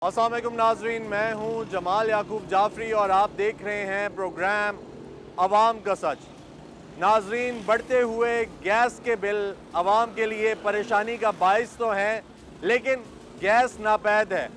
अस्सलाम वालेकुम नाजरीन, मैं हूं जमाल याकूब जाफरी और आप देख रहे हैं प्रोग्राम अवाम का सच। नाजरीन, बढ़ते हुए गैस के बिल अवाम के लिए परेशानी का बाइस तो हैं, लेकिन गैस नापैद है।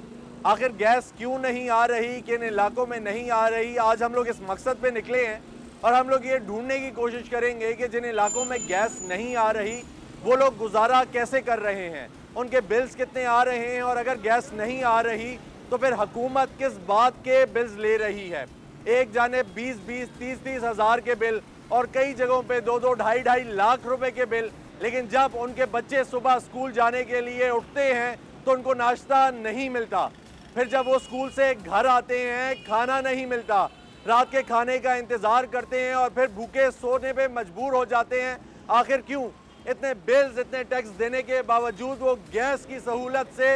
आखिर गैस क्यों नहीं आ रही, किन इलाकों में नहीं आ रही, आज हम लोग इस मकसद पे निकले हैं और हम लोग ये ढूंढने की कोशिश करेंगे कि जिन इलाकों में गैस नहीं आ रही वो लोग गुजारा कैसे कर रहे हैं, उनके बिल्स कितने आ रहे हैं, और अगर गैस नहीं आ रही तो फिर हुकूमत किस बात के बिल्स ले रही है। एक जानिब 20-20, 30-30 हज़ार के बिल और कई जगहों पे 2-2, 2.5-2.5 लाख रुपए के बिल, लेकिन जब उनके बच्चे सुबह स्कूल जाने के लिए उठते हैं तो उनको नाश्ता नहीं मिलता। फिर जब वो स्कूल से घर आते हैं खाना नहीं मिलता, रात के खाने का इंतज़ार करते हैं और फिर भूखे सोने पे मजबूर हो जाते हैं। आखिर क्यों? इतने बिल्स, इतने टैक्स देने के बावजूद वो गैस की सहूलत से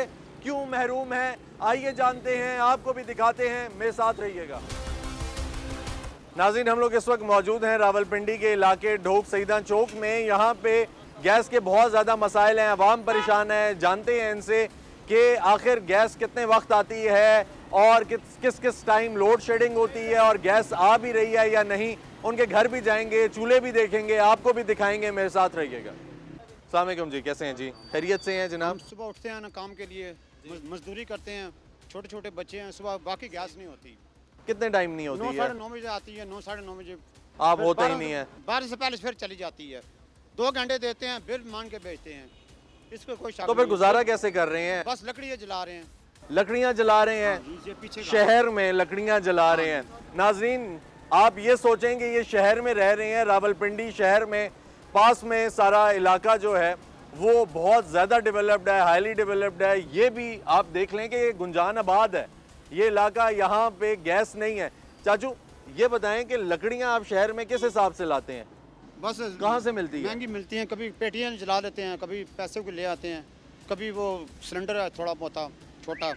क्यों महरूम है? आइए जानते हैं, आपको भी दिखाते हैं, मेरे साथ रहिएगा। नाज़रीन, हम लोग इस वक्त मौजूद हैं रावलपिंडी के इलाके ढोक सईदा चौक में। यहाँ पे गैस के बहुत ज़्यादा मसाइल हैं, अवाम परेशान है। जानते हैं इनसे कि आखिर गैस कितने वक्त आती है और किस किस टाइम लोड शेडिंग होती है और गैस आ भी रही है या नहीं। उनके घर भी जाएंगे, चूल्हे भी देखेंगे, आपको भी दिखाएंगे, मेरे साथ रहिएगा। अस्सलाम वालेकुम जी, कैसे हैं जी? खैरियत से हैं जनाब? सुबह उठते हैं ना काम के लिए, मजदूरी करते हैं, छोटे छोटे बच्चे हैं, सुबह बाकी गैस नहीं होती। कितने टाइम नहीं होती 9 है? साढ़े 9 बजे आती है, 9 साढ़े 9 बजे आप होते ही नहीं है। 12 से पहले फिर चली जाती है। 2 घंटे देते हैं, बिल मान के बेचते हैं, इसको कोई शक तो फिर नहीं। गुजारा कैसे कर रहे हैं? बस लकड़ियाँ जला रहे हैं। लकड़ियाँ जला रहे हैं, ये पीछे शहर में लकड़ियाँ जला रहे हैं। नाजरीन, आप ये सोचेंगे ये शहर में रह रहे हैं, रावलपिंडी शहर में, पास में सारा इलाका जो है वो बहुत ज़्यादा डेवलप्ड है, हाईली डेवलप्ड है। ये भी आप देख लें कि ये गुंजान आबाद है ये इलाका, यहाँ पे गैस नहीं है। चाचू, ये बताएं कि लकड़ियाँ आप शहर में किस हिसाब से लाते हैं? बस कहाँ से मिलती है? महंगी मिलती हैं, कभी पेटियाँ जला लेते हैं, कभी पैसे को ले आते हैं, कभी वो सिलेंडर है थोड़ा बहुत छोटा,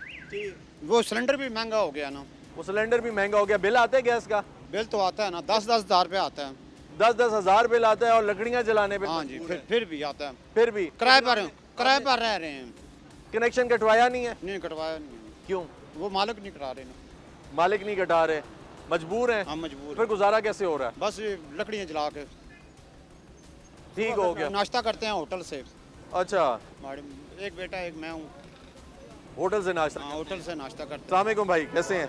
वो सिलेंडर भी महंगा हो गया ना। वो सिलेंडर भी महंगा हो गया। बिल आता है गैस का? बिल तो आता है ना, 10-10 हज़ार रुपये आता है। 10-10 हज़ार बिल आता है और लकड़ियाँ जलाने पे हाँ जी, फिर भी आता है। फिर भी किराए पर रह रहे हैं। कनेक्शन कटवाया नहीं है? नहीं कटवाया नहीं, क्यों? वो मालिक नहीं करा रहे ना। मालिक नहीं कटा रहे, मजबूर हैं। हम मजबूर फिर गुजारा कैसे हो रहा है? बस ये लकड़ियाँ जला के ठीक हो गया। नाश्ता करते हैं होटल से। अच्छा, हमारे एक बेटा एक मैं हूँ। होटल से नाश्ता? हाँ, होटल से नाश्ता करते हैं। अस्सलाम वालेकुम भाई, कैसे हैं?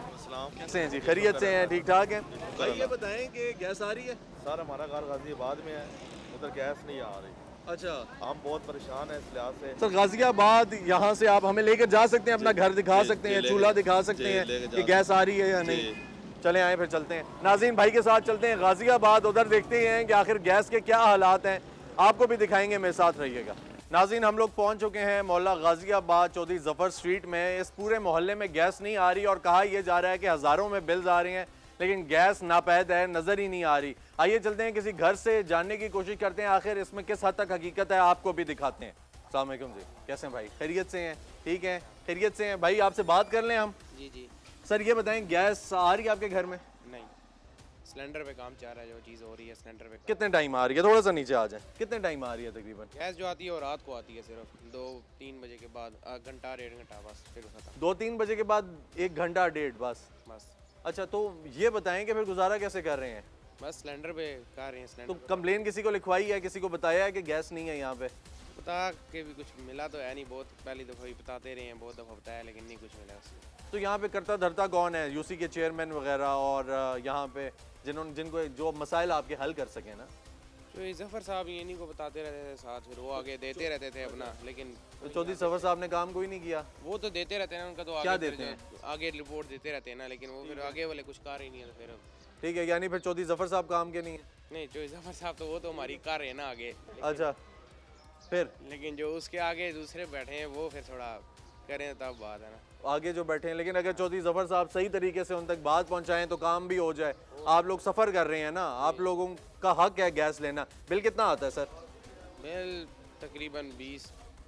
कैसे हैं जी? खैरियत से हैं? ठीक ठाक हैं भाई? ये बताएं कि गैस आ रही है? सर हमारा घर गाजियाबाद में है, उधर गैस नहीं आ रही। अच्छा हम बहुत परेशान हैं इस लिहाज से। सर, गाजियाबाद यहाँ से आप हमें लेकर जा सकते हैं, अपना घर दिखा सकते हैं, चूल्हा दिखा सकते हैं कि गैस आ रही है या नहीं? चले आए, फिर चलते हैं। नाज़रीन, भाई के साथ चलते हैं गाजियाबाद, उधर देखते हैं कि आखिर गैस के क्या हालात हैं, आपको भी दिखाएंगे, मेरे साथ रहिएगा। नाज़रीन, हम लोग पहुंच चुके हैं मोहल्ला गाजियाबाद चौधरी जफ़र स्ट्रीट में। इस पूरे मोहल्ले में गैस नहीं आ रही और कहा यह जा रहा है कि हज़ारों में बिल्स आ रहे हैं, लेकिन गैस नापैद है, नज़र ही नहीं आ रही। आइए चलते हैं, किसी घर से जानने की कोशिश करते हैं आखिर इसमें किस हद तक हकीकत है, आपको भी दिखाते हैं। अस्सलाम वालेकुम जी, कैसे हैं भाई? खैरियत से हैं? ठीक हैं, खैरियत से हैं भाई। आपसे बात कर लें हम? जी जी। सर ये बताएं, गैस आ रही है आपके घर में? नहीं, सिलेंडर पे काम चल रहा है, जो चीज़ हो रही है सिलेंडर पे। कितने टाइम आ रही है? थोड़ा सा नीचे आ जाए। कितने टाइम आ रही है तकरीबन? गैस जो आती है वो रात को आती है, सिर्फ 2-3 बजे के बाद, घंटा 1.5 घंटा बस, फिर खत्म। 2-3 बजे के बाद 1 घंटा 1.5 बस? बस अच्छा, तो ये बताएं कि फिर गुजारा कैसे कर रहे हैं? बस सिलेंडर पे कर रहे हैं। तो सिलेंडर कंप्लेन किसी को लिखवाई है, किसी को बताया है कि गैस नहीं है यहाँ पे? बता के भी कुछ मिला तो है नहीं, बहुत पहली दफ़ा ही बताते रहे हैं, बहुत दफ़ा बताया, लेकिन नहीं कुछ मिला उसमें। तो यहाँ पे करता धरता कौन है? यूसी के चेयरमैन वगैरह और यहाँ पे जिनको जो मसाइल आपके हल कर सकें ना? तो ये जफ़र साहब इन्हीं को बताते रहते थे साथ, फिर वो आगे देते रहते थे अपना, लेकिन तो चौधरी सफर साहब ने काम कोई नहीं किया? वो तो देते रहते हैं, उनका तो क्या आगे देते हैं? आगे रिपोर्ट देते रहते हैं ना, लेकिन वो फिर आगे वाले कुछ कर ही नहीं है। तो फिर ठीक है, यानी फिर चौधरी जफर साहब काम के नहीं है? नहीं, जो जफ़र साहब तो वो तो हमारी कार है ना आगे, अच्छा, फिर लेकिन जो उसके आगे दूसरे बैठे हैं वो फिर थोड़ा करें तब बात है ना। आगे जो बैठे हैं, लेकिन अगर चौधरी जफर साहब सही तरीके से उन तक बात पहुंचाएं तो काम भी हो जाए। आप लोग सफ़र कर रहे हैं ना, आप लोगों का हक है गैस लेना। बिल कितना आता है सर? बिल तकरीबन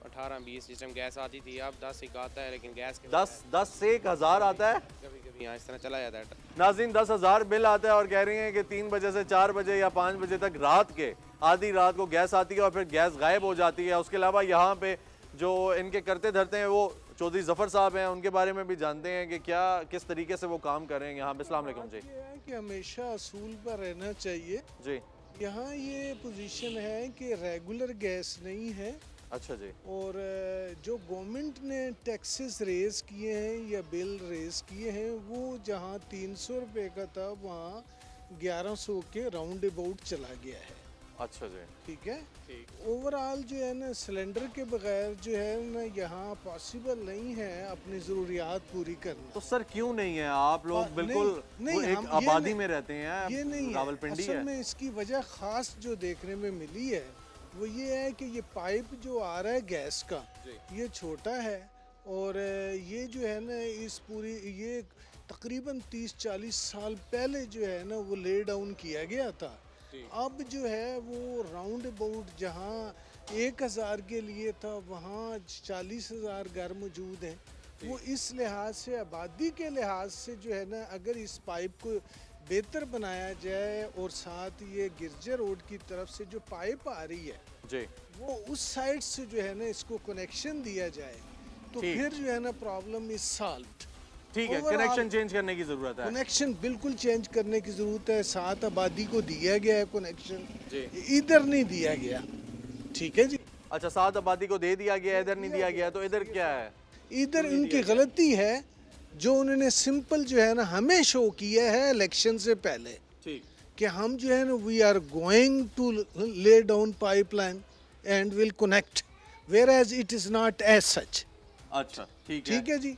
18-20 जिस टाइम गैस आती थी, अब 10 एक आता है, लेकिन गैस के 10 से 1 हज़ार आता है? कभी कभी यहाँ इस तरह चला जाता है। नाज़रीन, 10 हज़ार बिल आता है और कह रही हैं कि 3 बजे से 4 बजे या 5 बजे तक रात के आधी रात को गैस आती है और फिर गैस गायब हो जाती है। उसके अलावा यहाँ पे जो इनके करते धरते हैं वो चौधरी जफर साहब हैं, उनके बारे में भी जानते हैं कि क्या किस तरीके से वो काम कर रहे हैं यहाँ पे। अस्सलाम वालेकुम जी। ये है कि हमेशा असूल पर रहना चाहिए। जी यहाँ ये पोजीशन है कि रेगुलर गैस नहीं है, अच्छा जी। और जो गवर्नमेंट ने टैक्सेस रेज़ किए हैं या बिल रेज़ किए हैं, वो जहाँ 300 रुपये का था वहाँ 1100 के राउंड अबाउट चला गया है। अच्छा जी। ठीक है, ओवरऑल जो है ना सिलेंडर के बगैर जो है ना यहाँ पॉसिबल नहीं है अपनी ज़रूरियात पूरी करना। तो सर क्यों नहीं है? आप लोग बिल्कुल नहीं, वो एक हम- ये आबादी नहीं- में रहते हैं, ये नहीं है। रावलपिंडी असल है। में इसकी वजह ख़ास जो देखने में मिली है वो ये है कि ये पाइप जो आ रहा है गैस का, ये छोटा है, और ये जो है ना इस पूरी ये तकरीबन 30-40 साल पहले जो है ना वो ले डाउन किया गया था। अब जो है वो राउंड अबाउट जहाँ 1000 के लिए था वहाँ 40,000 घर मौजूद हैं। वो इस लिहाज से आबादी के लिहाज से जो है ना अगर इस पाइप को बेहतर बनाया जाए और साथ ये गिरजा रोड की तरफ से जो पाइप आ रही है जी वो उस साइड से जो है ना इसको कनेक्शन दिया जाए तो ठीक। फिर जो है ना प्रॉब्लम इज सॉल्व्ड। ठीक है, Overall- कनेक्शन चेंज करने की जरूरत है। कनेक्शन बिल्कुल चेंज करने की ज़रूरत है। साथ आबादी को दिया गया है कनेक्शन, जी। इधर नहीं दिया गया। ठीक है जी, अच्छा, सात आबादी को दे दिया गया, इधर नहीं दिया गया, तो इधर क्या है? इधर इनकी गलती है जो उन्होंने सिंपल जो है ना हमें शो किया है इलेक्शन से पहले ठीक। कि हम जो है ना we are going to lay down pipeline and will connect, whereas it is not as such. अच्छा ठीक है। ठीक है जी,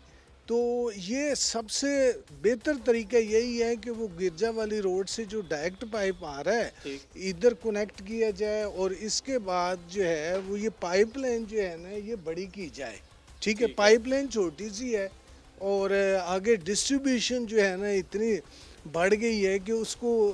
तो ये सबसे बेहतर तरीका यही है कि वो गिरजा वाली रोड से जो डायरेक्ट पाइप आ रहा है ठीक। इधर कनेक्ट किया जाए, और इसके बाद जो है वो ये पाइपलाइन जो है ना ये बड़ी की जाए। ठीक है, पाइपलाइन छोटी सी है और आगे डिस्ट्रीब्यूशन जो है ना इतनी बढ़ गई है कि उसको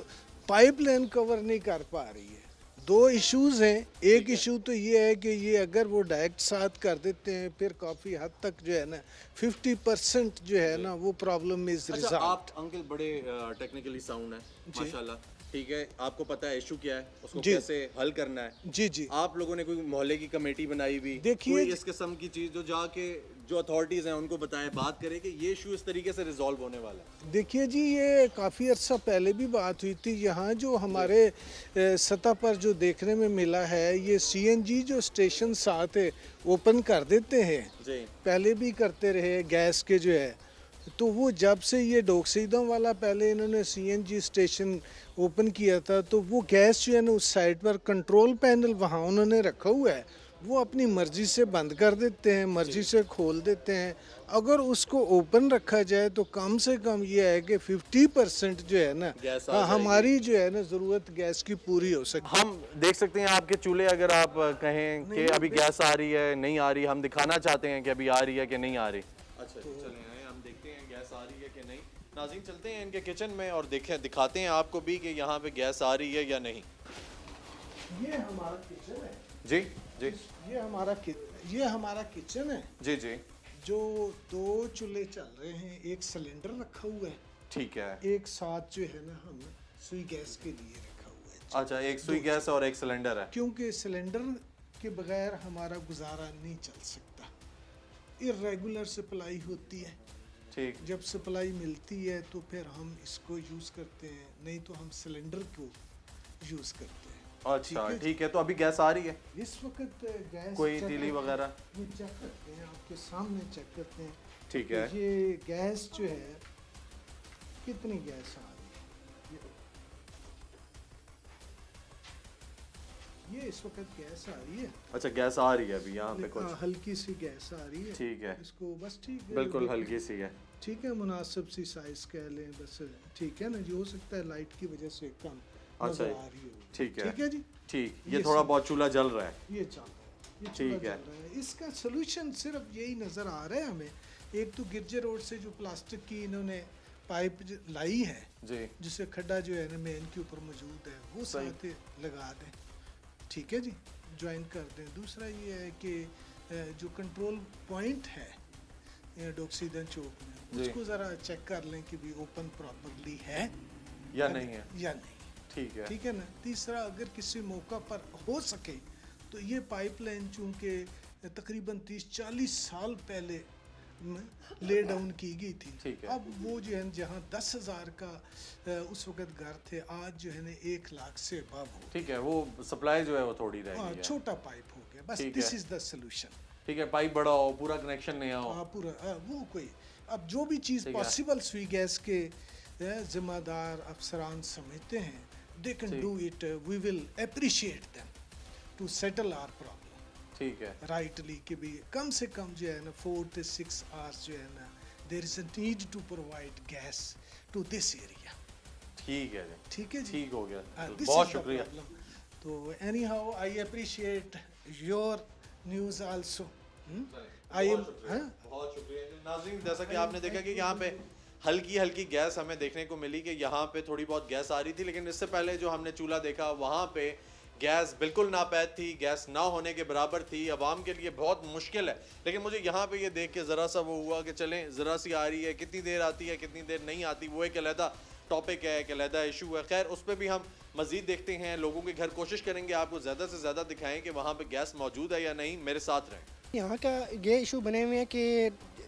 पाइपलाइन कवर नहीं कर पा रही है। दो इश्यूज हैं। एक इशू तो ये है कि ये अगर वो डायरेक्ट साथ कर देते हैं फिर काफ़ी हद तक जो है ना 50% जो है ना वो प्रॉब्लम इज अच्छा, रिजॉल्व। आप अंकल बड़े टेक्निकली साउंड है माशाल्लाह। ठीक है, आपको पता है इशू क्या है, उसको जी। कैसे हल करना है। जी जी, आप लोगों ने कोई मोहल्ले की कमेटी बनाई हुई, देखिए- कोई इस किस्म की चीज जो जाके जो अथॉरिटीज हैं उनको बताए, बात करें कि ये इशू इस तरीके से रिजॉल्व होने वाला है। देखिए जी, ये काफ़ी अर्सा पहले भी बात हुई थी। यहाँ जो हमारे सतह पर जो देखने में मिला है ये CNG जो स्टेशन साथ है ओपन कर देते हैं, जी पहले भी करते रहे गैस के जो है, तो वो जब से ये डोकसीदों वाला पहले इन्होंने CNG स्टेशन ओपन किया था तो वो गैस जो है ना उस साइड पर कंट्रोल पैनल वहाँ उन्होंने रखा हुआ है, वो अपनी मर्ज़ी से बंद कर देते हैं, मर्ज़ी से खोल देते हैं। अगर उसको ओपन रखा जाए तो कम से कम ये है कि 50% जो है ना गैस आ हमारी जो है ना ज़रूरत गैस की पूरी हो सकती है। हम देख सकते हैं आपके चूल्हे, अगर आप कहें कि अभी गैस आ रही है नहीं आ रही, हम दिखाना चाहते हैं कि अभी आ रही है कि नहीं आ रही। अच्छा चलें आए, हम देखते हैं गैस आ रही है कि नहीं। नाज़रीन चलते हैं इनके किचन में और देखें, दिखाते हैं आपको भी कि यहाँ पे गैस आ रही है या नहीं। ये हमारा किचन है जी जी ये हमारा किचन है जी जी जो 2 चूल्हे चल रहे हैं, एक सिलेंडर रखा हुआ है, ठीक है। एक साथ जो है ना हम सुई गैस के लिए रखा हुआ है, अच्छा, एक सुई गैस और एक सिलेंडर है। क्योंकि सिलेंडर के बगैर हमारा गुजारा नहीं चल सकता। इर्रेगुलर सप्लाई होती है, ठीक। जब सप्लाई मिलती है तो फिर हम इसको यूज़ करते हैं, नहीं तो हम सिलेंडर को यूज़ करते हैं। अच्छा ठीक है, तो अभी गैस आ रही है? इस वक्त गैस कोई चेक तीली करते- वगैरह? ये चेक करते हैं, आपके सामने चेक करते हैं। ठीक है। तो ये गैस जो है कितनी गैस आ रही है, ये इस वक्त गैस आ रही है। अच्छा, गैस आ रही है अभी यहाँ पे कुछ? हल्की सी गैस आ रही है। ठीक है। इसको बस ठीक है, बिल्कुल हल्की सी है। ठीक है, मुनासिब सी साइज कह लें बस। ठीक है ना, जो हो सकता है लाइट की वजह से कम अच्छा, नजर आ रही हो। ठीक है। ठीक है जी, ठीक, ये ये थोड़ा सब- बहुत चूल्हा जल रहा है। ये चल रहा है, ये ठीक चूल्हा है। चल रहा है। इसका सोल्यूशन सिर्फ यही नज़र आ रहा है हमें। एक तो गिरजे रोड से जो प्लास्टिक की इन्होंने पाइप लाई है जी जिससे खड्डा जो है ना मेन के ऊपर मौजूद है वो सही। साथ लगा दें। ठीक है जी, ज्वाइन कर दें। दूसरा ये है कि जो कंट्रोल पॉइंट है डोकसीदन चौक में जी। उसको ज़रा चेक कर लें कि भी ओपन प्रॉपरली है या नहीं है? या नहीं। ठीक है। ठीक है ना। तीसरा, अगर किसी मौका पर हो सके तो ये पाइपलाइन चूँकि तकरीबन 30-40 साल पहले ले डाउन की गई थी। ठीक है। अब वो जो है जहाँ 10,000 का उस वक्त घर थे, आज जो है ना 1 लाख से अबव हो। ठीक है, वो सप्लाई जो है वो थोड़ी रह हाँ, गई है। छोटा पाइप हो गया बस। ठीक दिस है। Is the solution. ठीक है, पाइप बड़ा हो, पूरा कनेक्शन नया हो। हाँ पूरा वो कोई अब जो भी चीज़ ठीक है। पॉसिबल सुई गैस के जिम्मेदार अफसरान समझते हैं, they can do it, we will appreciate them to settle our problem ठीक है, राइटली कि भी कम से कम जो है ना 4 to 6 आवर्स जो है ना there is a need to provide gas to this area. ठीक है जी, ठीक है जी, ठीक हो गया। this बहुत is the शुक्रिया। problem. तो any how I appreciate your news also. I am बहुत शुक्रिया। नाज़रीन, जैसा कि आपने देखा कि यहाँ पे हल्की हल्की गैस हमें देखने को मिली कि यहाँ पे थोड़ी बहुत गैस आ रही थी, लेकिन इससे पहले जो हमने चूल्हा देखा वहाँ पे गैस बिल्कुल नापैद थी, गैस ना होने के बराबर थी। आवाम के लिए बहुत मुश्किल है। लेकिन मुझे यहाँ पे ये देख के ज़रा सा वो हुआ कि चलें ज़रा सी आ रही है, कितनी देर आती है कितनी देर नहीं आती, वो एक अलहदा टॉपिक है, एक अलहदा इशू है। खैर, उस पर भी हम मज़ीद देखते हैं, लोगों के घर कोशिश करेंगे आपको ज़्यादा से ज़्यादा दिखाएं कि वहाँ पे गैस मौजूद है या नहीं। मेरे साथ रहें। यहाँ का ये इशू बने हुए हैं कि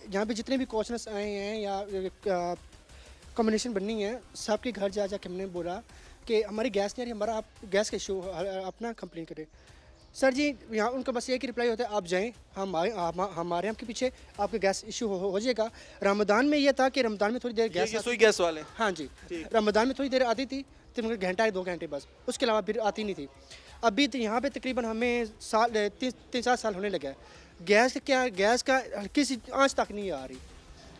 यहाँ पे जितने भी क्वेश्चंस आए हैं या कम्युनिकेशन बननी है, सबके घर जा के हमने बोला कि हमारी गैस नहीं आ रही, हमारा आप गैस का इशू अपना कंप्लेन करें। सर जी, यहाँ उनका बस एक ही रिप्लाई होता है, आप जाएं, हमारे आपके पीछे आपका गैस इशू हो जाएगा। रमज़ान में ये था कि रमज़ान में थोड़ी देर गैस ये सुई गैस वाले। हाँ जी, रमज़ान में थोड़ी देर आती थी, तो मगर घंटा या 2 घंटे बस, उसके अलावा फिर आती नहीं थी। अभी तो यहाँ पे तकरीबन हमें 3-4 साल होने लगा है, गैस का किसी आंच तक नहीं आ रही।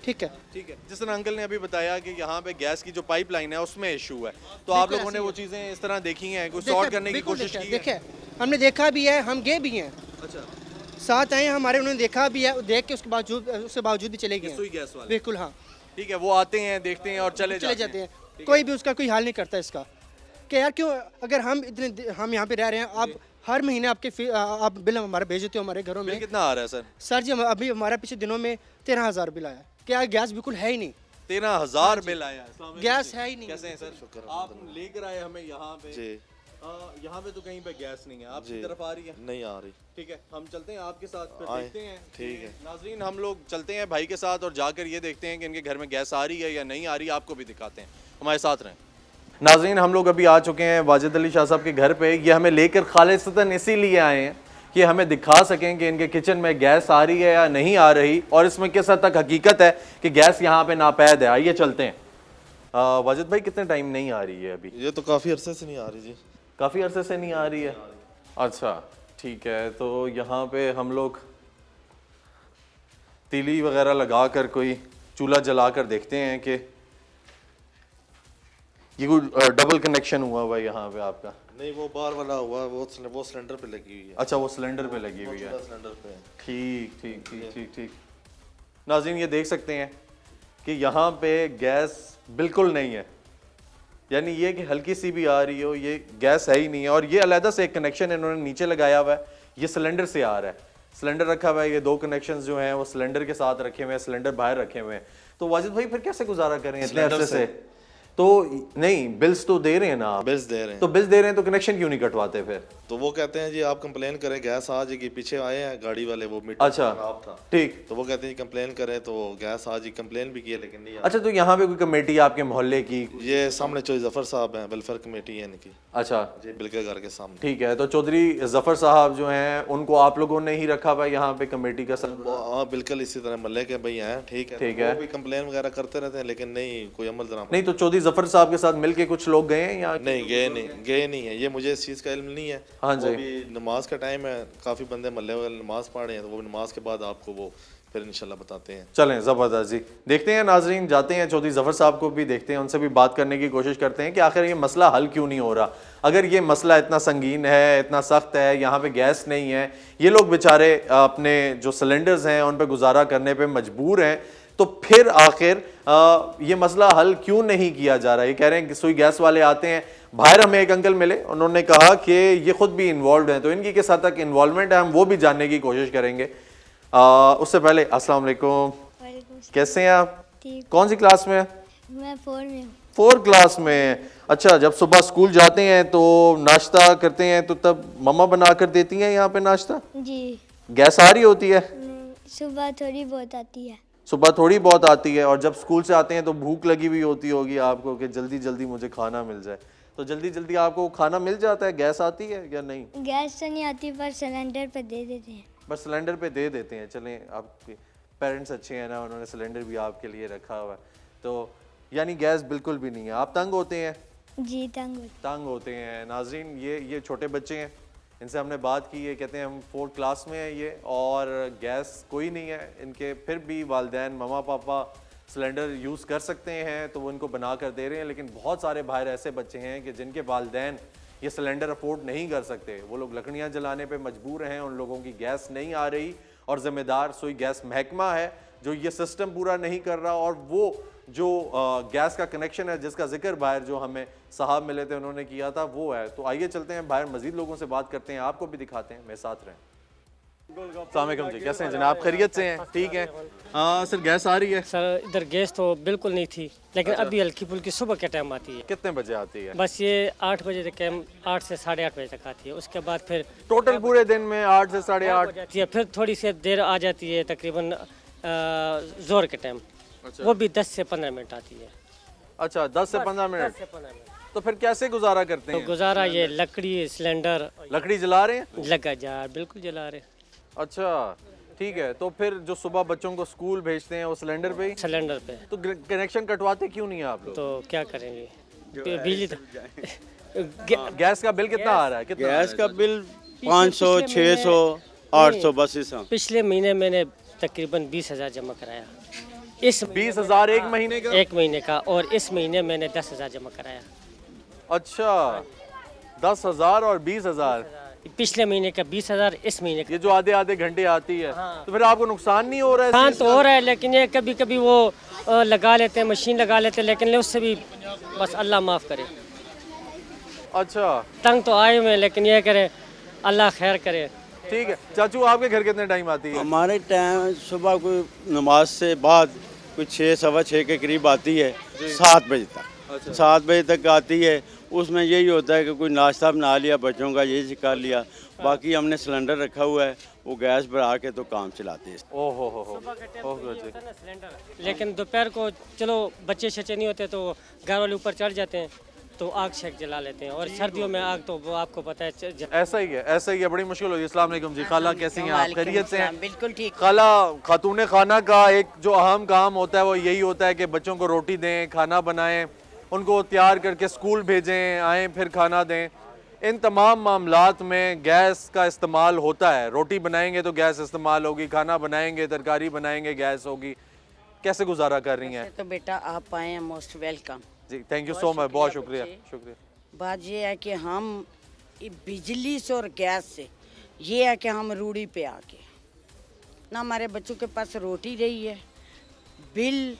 ठीक है, ठीक है। जिस तरह अंकल ने अभी बताया कि यहाँ पे गैस की जो पाइपलाइन है उसमें इशू है, तो आप लोगों ने वो चीज़ें इस तरह देखी हैं, कुछ सॉर्ट करने की कोशिश की है? देखिए, हमने देखा भी है, हम गए भी हैं, अच्छा, साथ आए हमारे, उन्होंने देखा भी है, देख के उसके बावजूद भी चले गए सुई हैं। गैस वाले। बिल्कुल हाँ, ठीक है, वो आते हैं, देखते हैं और चले जाते हैं। कोई भी उसका कोई हाल नहीं करता इसका कि यार क्यों, अगर हम यहाँ पे रह रहे हैं, आप हर महीने आप बिल हमारा भेज देते हो हमारे घरों बिल में। कितना आ रहा है सर? सर जी, अभी हमारा पिछले दिनों में 13,000 बिल आया। क्या गैस बिल्कुल है ही नहीं, 13,000 बिल आया। अस्सलाम वालेकुम गैस जी। है ही नहीं। कैसे हैं सर? आप लेकर आए हमें यहाँ पे जी। यहाँ पे तो कहीं पे गैस नहीं है, आपकी जी। तरफ आ रही है? नहीं आ रही। ठीक है, हम चलते हैं आपके साथ, फिर आए। देखते हैं। ठीक है। नाजरीन, हम लोग चलते हैं भाई के साथ और जाकर ये देखते हैं कि इनके घर में गैस आ रही है या नहीं आ रही, आपको भी दिखाते हैं, हमारे साथ रहें। नाजरीन, हम लोग अभी आ चुके हैं वाजिद अली शाह साहब के घर पे। ये हमें लेकर खालिसतन इसीलिए आए हैं कि हमें दिखा सकें कि इनके किचन में गैस आ रही है या नहीं आ रही, और इसमें किस हद तक हकीकत है कि गैस यहाँ पे नापैद है। आइए चलते हैं। वाजिद भाई, कितने टाइम नहीं आ रही है अभी? ये तो काफ़ी अरसे से नहीं आ रही जी। काफ़ी अरसे से नहीं आ रही है। अच्छा, ठीक है। तो यहाँ पे हम लोग तीली वगैरह लगा कर कोई चूल्हा जला कर देखते हैं कि ये कोई डबल कनेक्शन हुआ हुआ है यहाँ पे आपका? नहीं, वो बार वाला हुआ, वो सिलेंडर पे लगी हुई है। अच्छा, वो सिलेंडर पे लगी हुई है। चूल्हा सिलेंडर पे है। ठीक ठीक ठीक ठीक ठीक। नाज़रीन, ये देख सकते हैं कि यहाँ पे गैस बिल्कुल नहीं है, यानी ये कि हल्की सी भी आ रही हो, ये गैस है ही नहीं है। और ये अलहदा से एक कनेक्शन इन्होंने नीचे लगाया हुआ है, ये सिलेंडर से आ रहा है, सिलेंडर रखा हुआ है। ये 2 कनेक्शंस जो हैं वो सिलेंडर के साथ रखे हुए हैं, सिलेंडर बाहर रखे हुए हैं। तो वाजिद भाई, फिर कैसे गुजारा करें इतने अरसे से? तो नहीं, बिल्स तो दे रहे हैं ना आप? बिल्स दे रहे हैं। तो बिल्स दे रहे हैं तो कनेक्शन क्यों नहीं कटवाते फिर? तो वो कहते हैं जी आप कंप्लेन करें, गैस आ जाएगी। पीछे आए हैं गाड़ी वाले, वो मीटर अच्छा, खराब था, ठीक। तो वो कहते हैं कंप्लेन करें, तो गैस आ जी। कंप्लेन भी किया लेकिन नहीं आ। अच्छा, तो यहाँ पे कोई कमेटी आपके मोहल्ले की? ये सामने चौधरी जफर साहब हैं, वेलफेयर कमेटी है इनकी। अच्छा, जी, बिल्कुल घर के सामने। ठीक है। तो चौधरी जफर साहब जो हैं, उनको आप लोगों ने ही रखा हुआ है यहाँ पे कमेटी का सर? हाँ, बिल्कुल इसी तरह मल्ले के भाई हैं। ठीक है, ठीक तो है। वो भी कंप्लेन वगैरह करते रहते हैं, लेकिन नहीं कोई अमल दरामद। नहीं, तो चौधरी जफर साहब के साथ मिलके कुछ लोग गए हैं यहाँ? नहीं गए नहीं है। ये मुझे इस चीज़ का इल्म नहीं है। हाँ जी। वो भी नमाज का टाइम है, काफ़ी बंदे मल्ले वाले नमाज पढ़ रहे हैं, तो वो नमाज के बाद आपको वो फिर इंशाल्लाह बताते हैं। चलें, ज़बरदस्त जी। देखते हैं नाजरीन, जाते हैं चौधरी जफर साहब को भी देखते हैं, उनसे भी बात करने की कोशिश करते हैं कि आखिर ये मसला हल क्यों नहीं हो रहा। अगर ये मसला इतना संगीन है, इतना सख्त है, यहाँ पे गैस नहीं है, ये लोग बेचारे अपने जो सिलेंडर्स हैं उन पर गुजारा करने पर मजबूर हैं, तो फिर आखिर ये मसला हल क्यों नहीं किया जा रहा है? ये कह रहे हैं कि सुई गैस वाले आते हैं। बाहर हमें एक अंकल मिले, उन्होंने कहा कि ये खुद भी इन्वॉल्व हैं, तो इनकी किस हद तक इन्वॉल्वमेंट है हम वो भी जानने की कोशिश करेंगे। उससे पहले अस्सलाम वालेकुम, कैसे हैं आप? ठीक। कौन सी क्लास में? मैं 4 में हूँ। 4 क्लास में। अच्छा, जब सुबह स्कूल जाते हैं तो नाश्ता करते हैं, तो तब मम्मा बना कर देती हैं यहाँ पे नाश्ता? जी। गैस आ रही होती है? सुबह थोड़ी बहुत आती है। सुबह थोड़ी बहुत आती है और जब स्कूल से आते हैं तो भूख लगी हुई होती होगी आपको कि जल्दी जल्दी मुझे खाना मिल जाए, तो जल्दी जल्दी आपको खाना मिल जाता है? गैस आती है या नहीं? गैस तो नहीं आती पर सिलेंडर पे दे देते हैं। बस सिलेंडर पे दे देते हैं। चलें, आपके पेरेंट्स अच्छे हैं ना, उन्होंने सिलेंडर भी आपके लिए रखा हुआ है, तो यानी गैस बिल्कुल भी नहीं है। आप तंग होते हैं? जी तंग होते हैं। नाजरीन, ये छोटे बच्चे हैं, इनसे हमने बात की है, कहते हैं हम 4th क्लास में हैं ये, और गैस कोई नहीं है इनके, फिर भी वालिदैन ममा पापा सिलेंडर यूज़ कर सकते हैं तो वो इनको बना कर दे रहे हैं। लेकिन बहुत सारे बाहर ऐसे बच्चे हैं कि जिनके वालिदैन ये सिलेंडर अफोर्ड नहीं कर सकते, वो लोग लकड़ियाँ जलाने पे मजबूर हैं, उन लोगों की गैस नहीं आ रही, और ज़िम्मेदार सोई गैस महकमा है जो ये सिस्टम पूरा नहीं कर रहा। और वो जो गैस का कनेक्शन है जिसका जिक्र बाहर जो हमें साहब मिले थे उन्होंने किया था, वो है। तो आइए चलते हैं बाहर, मजीद लोगों से बात करते हैं, आपको भी दिखाते हैं, मेरे साथ रहें। अस्सलाम वालेकुम जी, कैसे हैं जनाब? खैरियत से हैं? ठीक है। सर गैस आ रही है? सर इधर गैस तो बिल्कुल नहीं थी, लेकिन अभी हल्की फुल्की सुबह के टाइम आती है। कितने बजे आती है? बस ये 8 बजे तक, 8 से 8:30 बजे तक आती है। उसके बाद फिर टोटल पूरे दिन में 8 से 8:30? जाती है, फिर थोड़ी सी देर आ जाती है, तकरीबन जोर के टाइम, वो भी 10 से 15 मिनट आती है। अच्छा, 10 से 15 मिनट। तो फिर कैसे गुजारा करते तो हैं? गुजारा ये लकड़ी सिलेंडर लकड़ी जला रहे हैं? लगा जा, बिल्कुल जला रहे। अच्छा ठीक है। तो फिर जो सुबह बच्चों को स्कूल भेजते हैं वो सिलेंडर पे ही? सिलेंडर पे। तो कनेक्शन कटवाते क्यों नहीं है आप लोग? तो क्या करेंगे, बिजली गैस का बिल कितना आ रहा है? कितना गैस का बिल 500, 600, 800 बस इस पिछले महीने मैंने तकरीबन 20,000 जमा कराया। इस 20,000 एक महीने का? एक महीने का, और इस महीने मैंने 10,000 जमा कराया। अच्छा, 10,000 और 20,000? पिछले महीने का 20,000, इस महीने का। ये जो आधे आधे घंटे आती है, तो फिर आपको नुकसान नहीं हो रहा है? नुकसान तो हो रहा है, लेकिन ये कभी कभी वो लगा लेते हैं, मशीन लगा लेते हैं, लेकिन उससे भी बस अल्लाह माफ़ करे। अच्छा, तंग तो आए हुए हैं, लेकिन ये करे अल्लाह खैर करे। ठीक है। चाचू आपके घर कितने टाइम आती है? हमारे टाइम सुबह कोई नमाज से बाद कुछ 6, सवा 6 के करीब आती है, 7 बजे तक। 7 बजे तक आती है। उसमें यही होता है कि कोई नाश्ता बना लिया बच्चों का, ये कर लिया। बाकी हमने सिलेंडर रखा हुआ है, वो गैस भरा के तो काम चलाते हैं। ओहो हो। लेकिन दोपहर को चलो बच्चे शच्चे नहीं होते तो घर वाले ऊपर चढ़ जाते हैं तो आग शेक जला लेते हैं, और सर्दियों में आग तो वो आपको पता है ऐसा ही है, ऐसा ही है, बड़ी मुश्किल होती है। अस्सलाम वालेकुम जी, खाला कैसी हैं आप? खैरियत से हैं? बिल्कुल ठीक। खाला, खातून खाना का एक जो अहम काम होता है वो यही होता है कि बच्चों को रोटी दें, खाना बनाएं, उनको तैयार करके स्कूल भेजें, आएँ फिर खाना दें। इन तमाम मामलात में गैस का इस्तेमाल होता है। रोटी बनाएंगे तो गैस इस्तेमाल होगी, खाना बनाएंगे, तरकारी बनाएंगे, गैस होगी। कैसे गुजारा कर रही हैं? तो बेटा आप आए हैं, मोस्ट वेलकम जी, थैंक यू सो मच, बहुत शुक्रिया। शुक्रिया। बात ये है कि हम बिजली से और गैस से ये है कि हम रूढ़ी पे आके ना हमारे बच्चों के पास रोटी रही है, बिल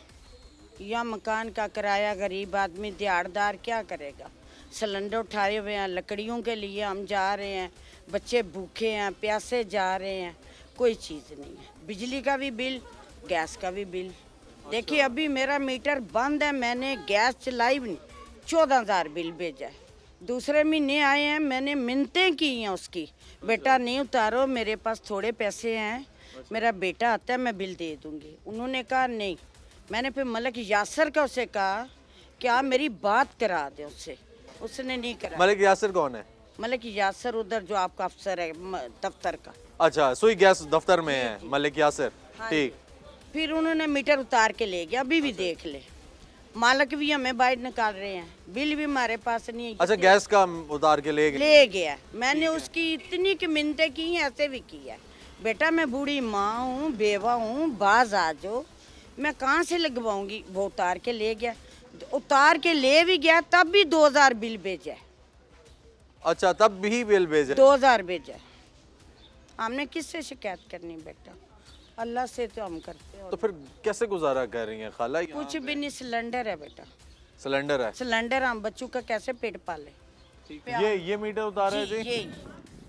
या मकान का किराया, गरीब आदमी दिहाड़दार क्या करेगा? सिलेंडर उठाए हुए हैं, लकड़ियों के लिए हम जा रहे हैं, बच्चे भूखे हैं, प्यासे जा रहे हैं, कोई चीज़ नहीं है। बिजली का भी बिल, गैस का भी बिल। देखिए अभी मेरा मीटर बंद है, मैंने गैस चलाई भी नहीं, 14,000 बिल भेजा है। दूसरे महीने आए हैं, मैंने मिन्नतें की हैं उसकी, बेटा नहीं उतारो, मेरे पास थोड़े पैसे हैं, मेरा बेटा आता है मैं बिल दे दूँगी। उन्होंने कहा नहीं। मैंने फिर मलिक यासर का उसे कहा कि आप मेरी बात करा दें उससे, उसने नहीं करा। मलिक यासर कौन है? मलिक यासर उधर जो आपका अफसर है दफ्तर का। अच्छा, सुई गैस दफ्तर में है मलिक यासर, ठीक। फिर उन्होंने मीटर उतार के ले गया, अभी भी देख ले, मालिक भी हमें बाहर निकाल रहे हैं, बिल भी हमारे पास नहीं है। अच्छा, गैस का उतार के ले गया। मैंने उसकी इतनी की मिन्नतें की हैं, ऐसे भी की है, बेटा मैं बूढ़ी माँ हूँ, बेवा हूँ, बाज आ जाओ, मैं कहाँ से लगवाऊंगी? वो उतार के ले गया, उतार के ले भी गया, तब भी 2,000 बिल भेजा। अच्छा, तब भी बिल भेजा? 2,000 भेजा। हमने किससे शिकायत करनी बेटा? अल्लाह से तो हम करते हैं। तो फिर कैसे गुजारा कर रही हैं खाला? कुछ भी नहीं, सिलेंडर है बेटा, सिलेंडर है। सिलेंडर, हम बच्चों का कैसे पेट पाले? ये मीटर उतारा है जी? ये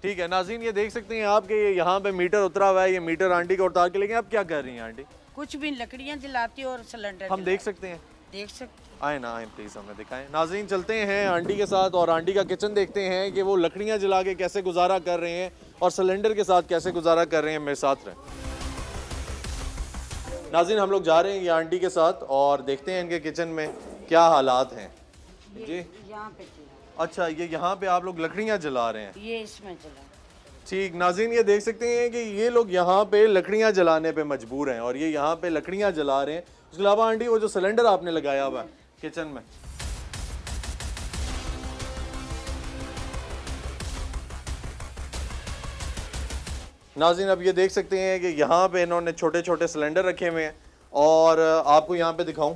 ठीक है। नाज़रीन ये देख सकते हैं आप कि यहाँ पे मीटर उतरा हुआ है, ये मीटर आंटी का उतार के लेंगे। आप क्या कर रही हैं आंटी? कुछ भी, लकड़ियाँ जलाती और सिलेंडर हम देख सकते हैं? देख सकते। आए ना, आए प्लीज़, हमें दिखाएं। नाज़रीन चलते हैं आंटी के साथ और आंटी का किचन देखते हैं कि वो लकड़ियाँ जला के कैसे गुजारा कर रहे हैं और सिलेंडर के साथ कैसे गुजारा कर रहे हैं। मेरे साथ रहें। नाज़रीन हम लोग जा रहे हैं ये आंटी के साथ और देखते हैं इनके किचन में क्या हालात हैं जी। यहाँ पे चला, अच्छा ये यहाँ पे आप लोग लकड़ियाँ जला रहे हैं। ये इसमें चला। ठीक नाज़रीन ये देख सकते हैं कि ये लोग यहाँ पे लकड़ियाँ जलाने पे मजबूर हैं और ये यहाँ पे लकड़ियाँ जला रहे हैं। उसके अलावा आंटी वो जो सिलेंडर आपने लगाया हुआ है किचन में, नाज़रीन अब ये देख सकते हैं कि यहाँ पे इन्होंने छोटे छोटे सिलेंडर रखे हुए हैं और आपको यहाँ पे दिखाऊं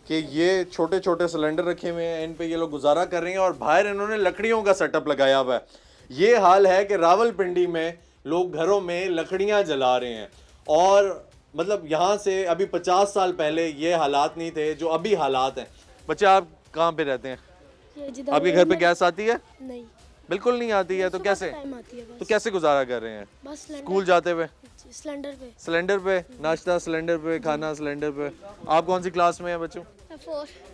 कि ये छोटे छोटे सिलेंडर रखे हुए हैं, इन पे ये लोग गुजारा कर रहे हैं और बाहर इन्होंने लकड़ियों का सेटअप लगाया हुआ है। ये हाल है कि रावलपिंडी में लोग घरों में लकड़ियाँ जला रहे हैं और मतलब यहाँ से अभी 50 साल पहले ये हालात नहीं थे जो अभी हालात हैं। बच्चे आप कहाँ पे रहते हैं? आपके घर पे गैस आती है? नहीं, बिल्कुल नहीं आती है तो कैसे आती है तो कैसे गुजारा कर रहे हैं? बस स्कूल जाते हुए सिलेंडर पे नाश्ता सिलेंडर पे, खाना सिलेंडर पे। आप कौन सी क्लास में हैं बच्चों?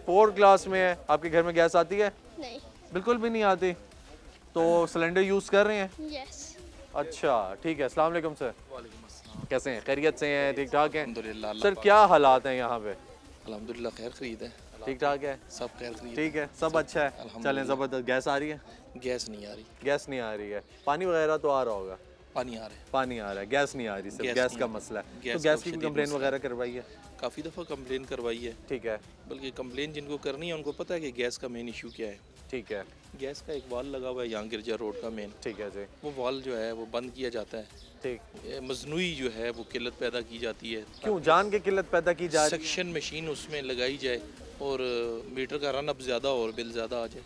4 क्लास में है। आपके घर में गैस आती है? नहीं। बिल्कुल भी नहीं आती। तो सिलेंडर यूज़ कर रहे हैं? यस। अच्छा ठीक है। अस्सलाम वालेकुम सर। कैसे हैं? खैरियत से हैं? ठीक ठाक हैं? अल्हम्दुलिल्लाह। सर क्या हालात हैं यहाँ पे? अल्हम्दुलिल्लाह खैर खरीद है, ठीक ठाक है? सब खैर खरीद। ठीक है, सब अच्छा है। चलें ज़बरदस्त। गैस आ रही है? गैस नहीं आ रही। गैस नहीं आ रही है। पानी वगैरह तो आ रहा होगा? पानी आ रहा है। पानी आ रहा है, गैस नहीं आ रही। सिर्फ गैस का मसला है। तो गैस की कंप्लेन वगैरह करवाई है? काफ़ी दफ़ा कंप्लेन करवाई है। ठीक है। बल्कि कंप्लेन जिनको करनी है उनको पता है कि गैस का मेन इशू क्या है। ठीक है। गैस का एक वाल लगा हुआ है यहाँ गिरजा रोड का मेन। ठीक है जी। वो वाल जो है वो बंद किया जाता है। ठीक। मजनूई जो है वो किल्लत पैदा की जाती है। क्यों जान के किल्लत पैदा की जा रही है? सक्शन मशीन उसमें लगाई जाए और मीटर का रन अप ज़्यादा और बिल ज़्यादा आ जाए,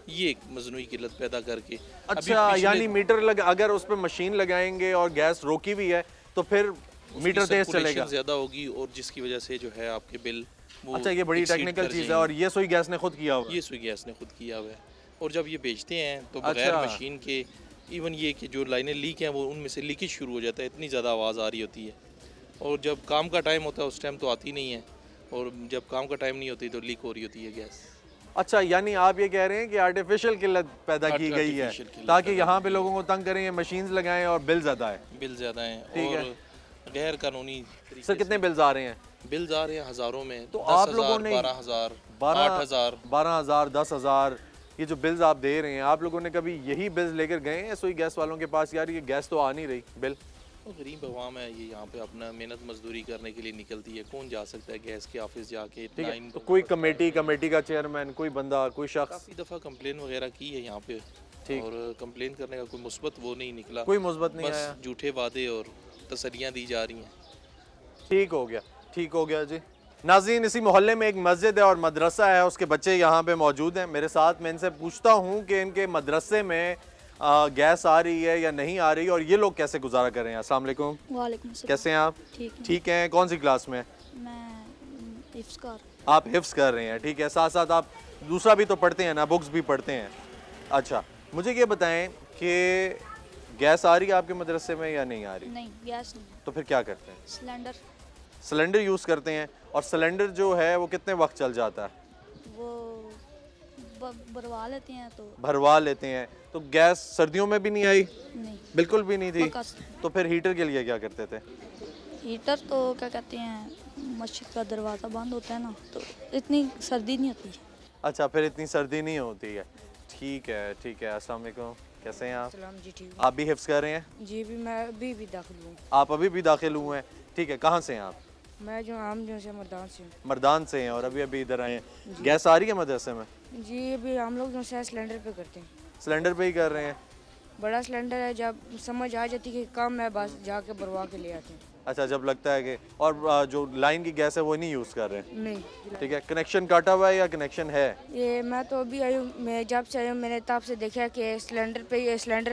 ये एक मजनूई किल्लत पैदा करके। अच्छा यानी मीटर अगर उस पर मशीन लगाएंगे और गैस रोकी भी है तो फिर मीटर तेज चलेगा, ज़्यादा होगी और जिसकी वजह से जो है आपके बिल वो। अच्छा ये बड़ी टेक्निकल चीज़ है और ये सुई गैस ने खुद किया हुआ है? ये सुई गैस ने खुद किया हुआ है और जब ये बेचते हैं तो बगैर मशीन के इवन ये कि जो लाइनें लीक हैं वो उनमें से लीकेज शुरू हो जाता है, इतनी ज़्यादा आवाज़ आ रही होती है और जब काम का टाइम होता है उस टाइम तो आती नहीं है और जब काम का टाइम नहीं होती तो लीक हो रही होती है गैस। अच्छा यानी आप ये कह रहे हैं कि आर्टिफिशियल किल्लत पैदा की गई है ताकि यहाँ पे लोगों को तंग करें, मशीन्स लगाएं और बिल ज़्यादा है? बिल ज़्यादा है ठीक और गैर कानूनी। सर कितने बिल्स आ रहे हैं? बिल्स आ रहे हैं हज़ारों में। तो आप लोगों ने 12,000, 8,000, 12,000, 10,000 ये जो बिल्स आप दे रहे हैं, आप लोगों ने कभी यही बिल्स लेकर गए हैं सोई गैस वालों के पास? यार ये गैस तो आ नहीं रही बिल। वो गरीब अवाम है, ये यहाँ पे अपना मेहनत मजदूरी करने के लिए निकलती है। कौन जा सकता है गैस के ऑफिस जाके? ठीक है। तो कोई कमेटी का चेयरमैन, कोई बंदा, कोई शख्स? काफ़ी दफ़ा कंप्लेन वगैरह की है यहाँ पे और कंप्लेन करने का कोई मुस्बत वो नहीं निकला। कोई मुस्बत नहीं आया। बस झूठे वादे और तसल्लियाँ दी जा रही हैं। ठीक हो गया, ठीक हो गया जी। नाज़रीन इसी मोहल्ले में एक मस्जिद है और मदरसा है, उसके बच्चे यहाँ पे मौजूद हैं मेरे साथ। मैं इनसे पूछता हूँ कि इनके मदरसे में गैस आ रही है या नहीं आ रही और ये लोग कैसे गुजारा कर रहे हैं। अस्सलाम वालेकुम। वालेकुम सलाम। कैसे हैं आप? ठीक हैं। कौन सी क्लास में? मैं हिफ्ज़ कर। आप हिफ्ज़ कर रहे हैं, ठीक है। साथ साथ आप दूसरा भी तो पढ़ते हैं ना, बुक्स भी पढ़ते हैं। अच्छा मुझे ये बताएं कि गैस आ रही है आपके मदरसे में या नहीं आ रही? नहीं, गैस नहीं। तो फिर क्या करते हैं? सिलेंडर यूज़ करते हैं। और सिलेंडर जो है वो कितने वक्त चल जाता है? वो भरवा लेते हैं तो। भरवा लेते हैं। तो गैस सर्दियों में भी नहीं आई? नहीं, बिल्कुल भी नहीं थी। तो फिर हीटर के लिए क्या करते थे? हीटर तो क्या कहते हैं, मस्जिद का दरवाज़ा बंद होता है ना तो इतनी सर्दी नहीं होती। अच्छा फिर इतनी सर्दी नहीं होती है। ठीक है, ठीक है। अस्सलाम वालेकुम। कैसे हैं आप? जी ठीक। आप भी हिफ्ज़ कर रहे हैं? जी भी मैं अभी भी दाखिल हूँ। आप अभी भी दाखिल हुए हैं? ठीक है। कहाँ से हैं आप? मैं जो आम जो से मर्दान से। मर्दान से हैं और अभी इधर आए हैं। गैस आ रही है मदरसे में? जी अभी हम लोग जो से सिलेंडर पे करते हैं। सिलेंडर पे ही कर रहे हैं? बड़ा सिलेंडर है, जब समझ आ जाती है कि कम है बस जाके भरवा के ले आते हैं। अच्छा जब लगता है कि और जो लाइन की गैस है वो नहीं यूज़ कर रहे हैं? नहीं। ठीक है। कनेक्शन काटा हुआ है या कनेक्शन है? ये मैं तो अभी आई हूँ, मैं जब से आई हूँ मैंने तब से देखा कि सिलेंडर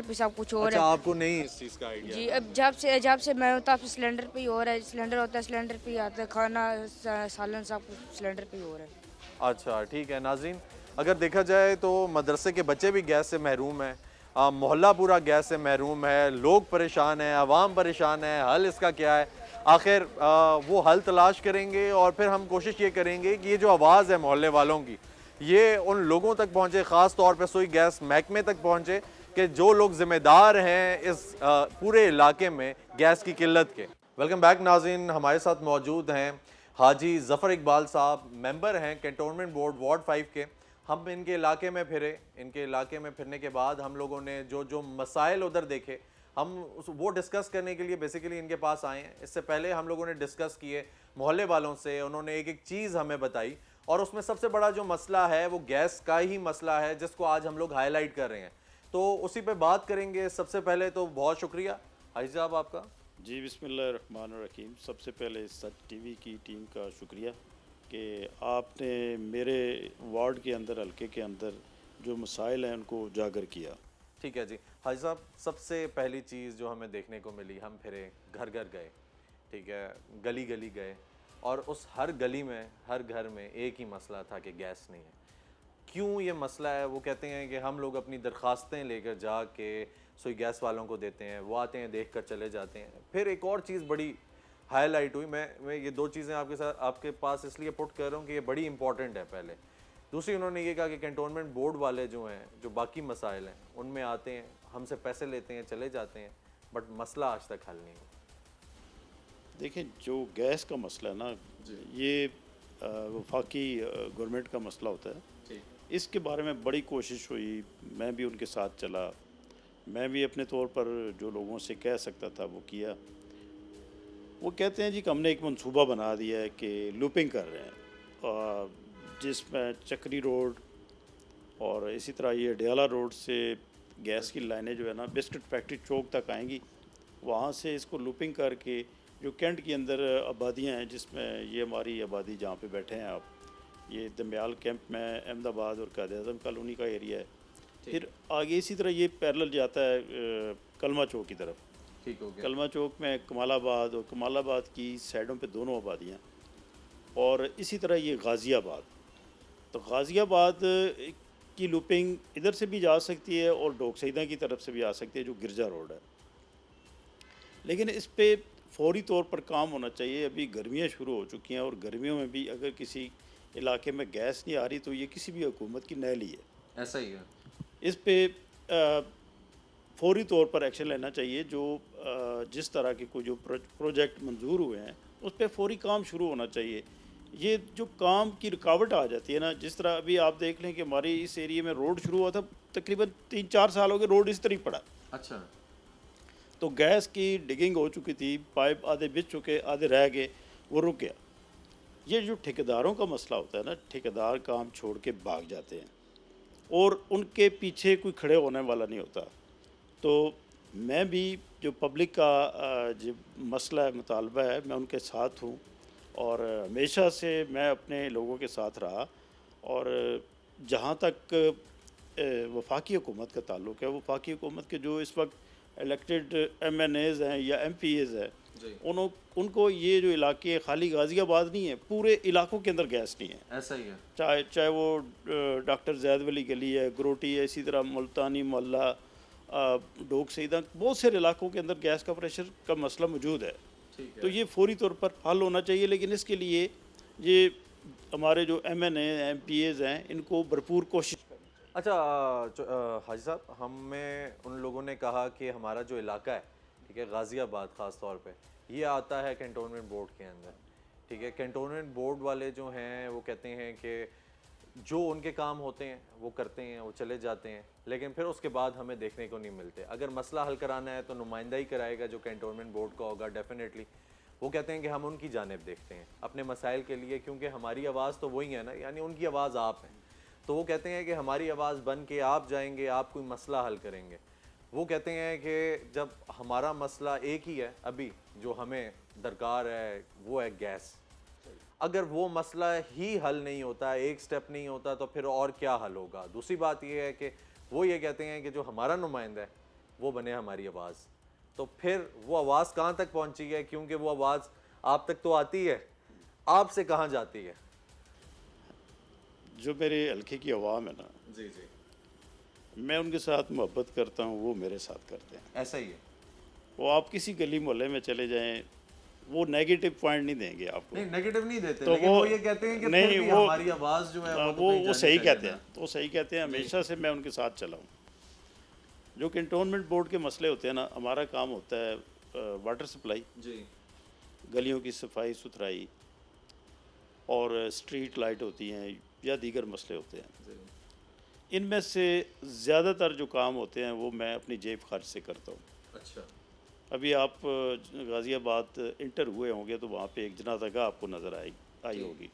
पे सब कुछ और अच्छा है। आपको नहीं इस चीज़ का आइडिया? जी अब जब से मैं हूँ तब से सिलेंडर पे ही हो रहा है। सिलेंडर होता है, सिलेंडर पे ही आता है, खाना सालन सब कुछ सिलेंडर पे ही हो रहा है। अच्छा ठीक है। नाज़रीन अगर देखा जाए तो मदरसे के बच्चे भी गैस से महरूम हैं, मोहल्ला पूरा गैस से महरूम है, लोग परेशान हैं, आवाम परेशान है। हल इसका क्या है? आखिर वो हल तलाश करेंगे और फिर हम कोशिश ये करेंगे कि ये जो आवाज़ है मोहल्ले वालों की ये उन लोगों तक पहुँचे, ख़ास तौर पर सोई गैस महकमे तक पहुँचे कि जो लोग ज़िम्मेदार हैं इस पूरे इलाके में गैस की किल्लत के। वेलकम बैक नाज़रीन, हमारे साथ मौजूद हैं हाजी ज़फ़र इकबाल साहब, मेंबर हैं कैंटोनमेंट बोर्ड वार्ड 5 के। हम इनके इलाके में फिरे, इनके इलाके में फिरने के बाद हम लोगों ने जो जो मसाइल उधर देखे, हम वो डिस्कस करने के लिए बेसिकली इनके पास आए हैं। इससे पहले हम लोगों ने डिस्कस किए मोहल्ले वालों से, उन्होंने एक एक चीज़ हमें बताई और उसमें सबसे बड़ा जो मसला है वो गैस का ही मसला है, जिसको आज हम लोग हाईलाइट कर रहे हैं। तो उसी पे बात करेंगे। सबसे पहले तो बहुत शुक्रिया हाजी साहब आपका। जी बिस्मिल्लाहिर्रहमानिर्रहीम। सबसे पहले सच टीवी की टीम का शुक्रिया कि आपने मेरे वार्ड के अंदर, हल्के के अंदर जो मसाइल हैं उनको उजागर किया। ठीक है जी हाजी साहब, सबसे पहली चीज़ जो हमें देखने को मिली, हम फिरे, घर घर गए, ठीक है, गली गली गए और उस हर गली में, हर घर में एक ही मसला था कि गैस नहीं है। क्यों ये मसला है? वो कहते हैं कि हम लोग अपनी दरख्वास्तें लेकर जाके सुई गैस वालों को देते हैं, वो आते हैं, देख कर चले जाते हैं। फिर एक और चीज़ बड़ी हाईलाइट हुई, मैं ये दो चीज़ें आपके पास इसलिए पुट कर रहा हूँ कि ये बड़ी इंपॉर्टेंट है। पहले दूसरी, उन्होंने ये कहा कि कैंटोनमेंट बोर्ड वाले जो हैं, जो बाकी मसाइल हैं उनमें आते हैं, हमसे पैसे लेते हैं, चले जाते हैं, बट मसला आज तक हल नहीं हुआ। देखें, जो गैस का मसला है ना, ये वफाकी गवर्नमेंट का मसला होता है। इसके बारे में बड़ी कोशिश हुई, मैं भी उनके साथ चला, मैं भी अपने तौर पर जो लोगों से कह सकता था वो किया। वो कहते हैं जी कि हमने एक मंसूबा बना दिया है कि लूपिंग कर रहे हैं, जिसमें चक्री रोड और इसी तरह ये डियाला रोड से गैस की लाइनें जो है ना बिस्किट फैक्ट्री चौक तक आएंगी, वहाँ से इसको लूपिंग करके जो कैंट के अंदर आबादियाँ हैं, जिसमें ये हमारी आबादी जहाँ पे बैठे हैं आप, ये दमयाल कैंप में अहमदाबाद और कायद-ए-आज़म कॉलोनी का एरिया है। फिर आगे इसी तरह ये पैरेलल जाता है कलमा चौक की तरफ। ठीक हो गया। कलमा चौक में कमालाबाद और कमालाबाद की साइडों पे दोनों आबादियाँ, और इसी तरह ये गाज़ियाबाद। तो गाज़ियाबाद की लूपिंग इधर से भी जा सकती है और डोक सईदा की तरफ से भी आ सकती है, जो गिरजा रोड है। लेकिन इस पे फौरी तौर पर काम होना चाहिए। अभी गर्मियाँ शुरू हो चुकी हैं और गर्मियों में भी अगर किसी इलाके में गैस नहीं आ रही तो ये किसी भी हुकूमत की नैली है। ऐसा ही है। इस पे फौरी तौर पर एक्शन लेना चाहिए। जो जिस तरह के कोई जो प्रोजेक्ट मंजूर हुए हैं उस पे फौरी काम शुरू होना चाहिए। ये जो काम की रुकावट आ जाती है ना, जिस तरह अभी आप देख लें कि हमारे इस एरिया में रोड शुरू हुआ था, तकरीबन 3-4 साल हो गए रोड इस तरह ही पड़ा। अच्छा। तो गैस की डिगिंग हो चुकी थी, पाइप आधे बिछ चुके, आधे रह गए, वो रुक गया। ये जो ठेकेदारों का मसला होता है ना, ठेकेदार काम छोड़ के भाग जाते हैं और उनके पीछे कोई खड़े होने वाला नहीं होता। तो मैं भी जो पब्लिक का जो मसला है, मुतालबा है, मैं उनके साथ हूँ और हमेशा से मैं अपने लोगों के साथ रहा। और जहाँ तक वफाकी हुकूमत का ताल्लुक़ है, वफाकी हुकूमत के जो इस वक्त इलेक्टेड MNAs हैं या MPAs हैं, उनको ये जो इलाके, खाली गाज़ियाबाद नहीं है, पूरे इलाकों के अंदर गैस नहीं है। ऐसा ही है। चाहे वो डॉक्टर ज़ैद वली गली है, ग्रोटी है, इसी तरह मुल्तानी मोहल्ला, डोक सईदा, बहुत सारे इलाकों के अंदर गैस का प्रेशर का मसला मौजूद है। तो ये फौरी तौर पर हल होना चाहिए। लेकिन इसके लिए ये हमारे जो MNA MPAs हैं, इनको भरपूर कोशिश। अच्छा हाजी साहब, हमें उन लोगों ने कहा कि हमारा जो इलाका है, ठीक है, गाज़ियाबाद ख़ास तौर पे, ये आता है कैंटोनमेंट बोर्ड के अंदर, ठीक है। कैंटोनमेंट बोर्ड वाले जो हैं वो कहते हैं कि जो उनके काम होते हैं वो करते हैं, वो चले जाते हैं, लेकिन फिर उसके बाद हमें देखने को नहीं मिलते। अगर मसला हल कराना है तो नुमाइंदा ही कराएगा जो कैंटोनमेंट बोर्ड का होगा, डेफिनेटली। वो कहते हैं कि हम उनकी जानिब देखते हैं अपने मसाइल के लिए, क्योंकि हमारी आवाज़ तो वही है ना, यानी उनकी आवाज़ आप हैं। तो वो कहते हैं कि हमारी आवाज़ बन के आप जाएंगे, आप कोई मसला हल करेंगे। वो कहते हैं कि जब हमारा मसला एक ही है अभी जो हमें दरकार है, वो है गैस। अगर वो मसला ही हल नहीं होता, एक स्टेप नहीं होता, तो फिर और क्या हल होगा? दूसरी बात ये है कि वो ये कहते हैं कि जो हमारा नुमाइंदा है वो बने हमारी आवाज़। तो फिर वो आवाज़ कहाँ तक पहुँची है? क्योंकि वो आवाज़ आप तक तो आती है, आपसे कहाँ जाती है? जो मेरे हल्के की अवाम है ना, जी जी, मैं उनके साथ मोहब्बत करता हूँ, वो मेरे साथ करते हैं। ऐसा ही है। वो आप किसी गली मोहल्ले में चले जाएं, वो नेगेटिव पॉइंट नहीं देंगे आपको। नहीं, नेगेटिव नहीं देते, तो लेकिन वो ये कहते हैं कि नहीं, फिर भी वो हमारी आवाज़ जो है वो सही कहते हैं, तो सही कहते हैं। हमेशा से मैं उनके साथ चला हूँ। जो कैंटोनमेंट बोर्ड के मसले होते हैं ना, हमारा काम होता है वाटर सप्लाई। जी। गलियों की सफाई सुथराई और स्ट्रीट लाइट होती हैं या दीगर मसले होते हैं, इनमें से ज़्यादातर जो काम होते हैं वो मैं अपनी जेब खर्च से करता हूँ। अच्छा। अभी आप गाज़ियाबाद इंटर हुए होंगे तो वहाँ पे एक जनाज़ागाह आपको नज़र आई होगी।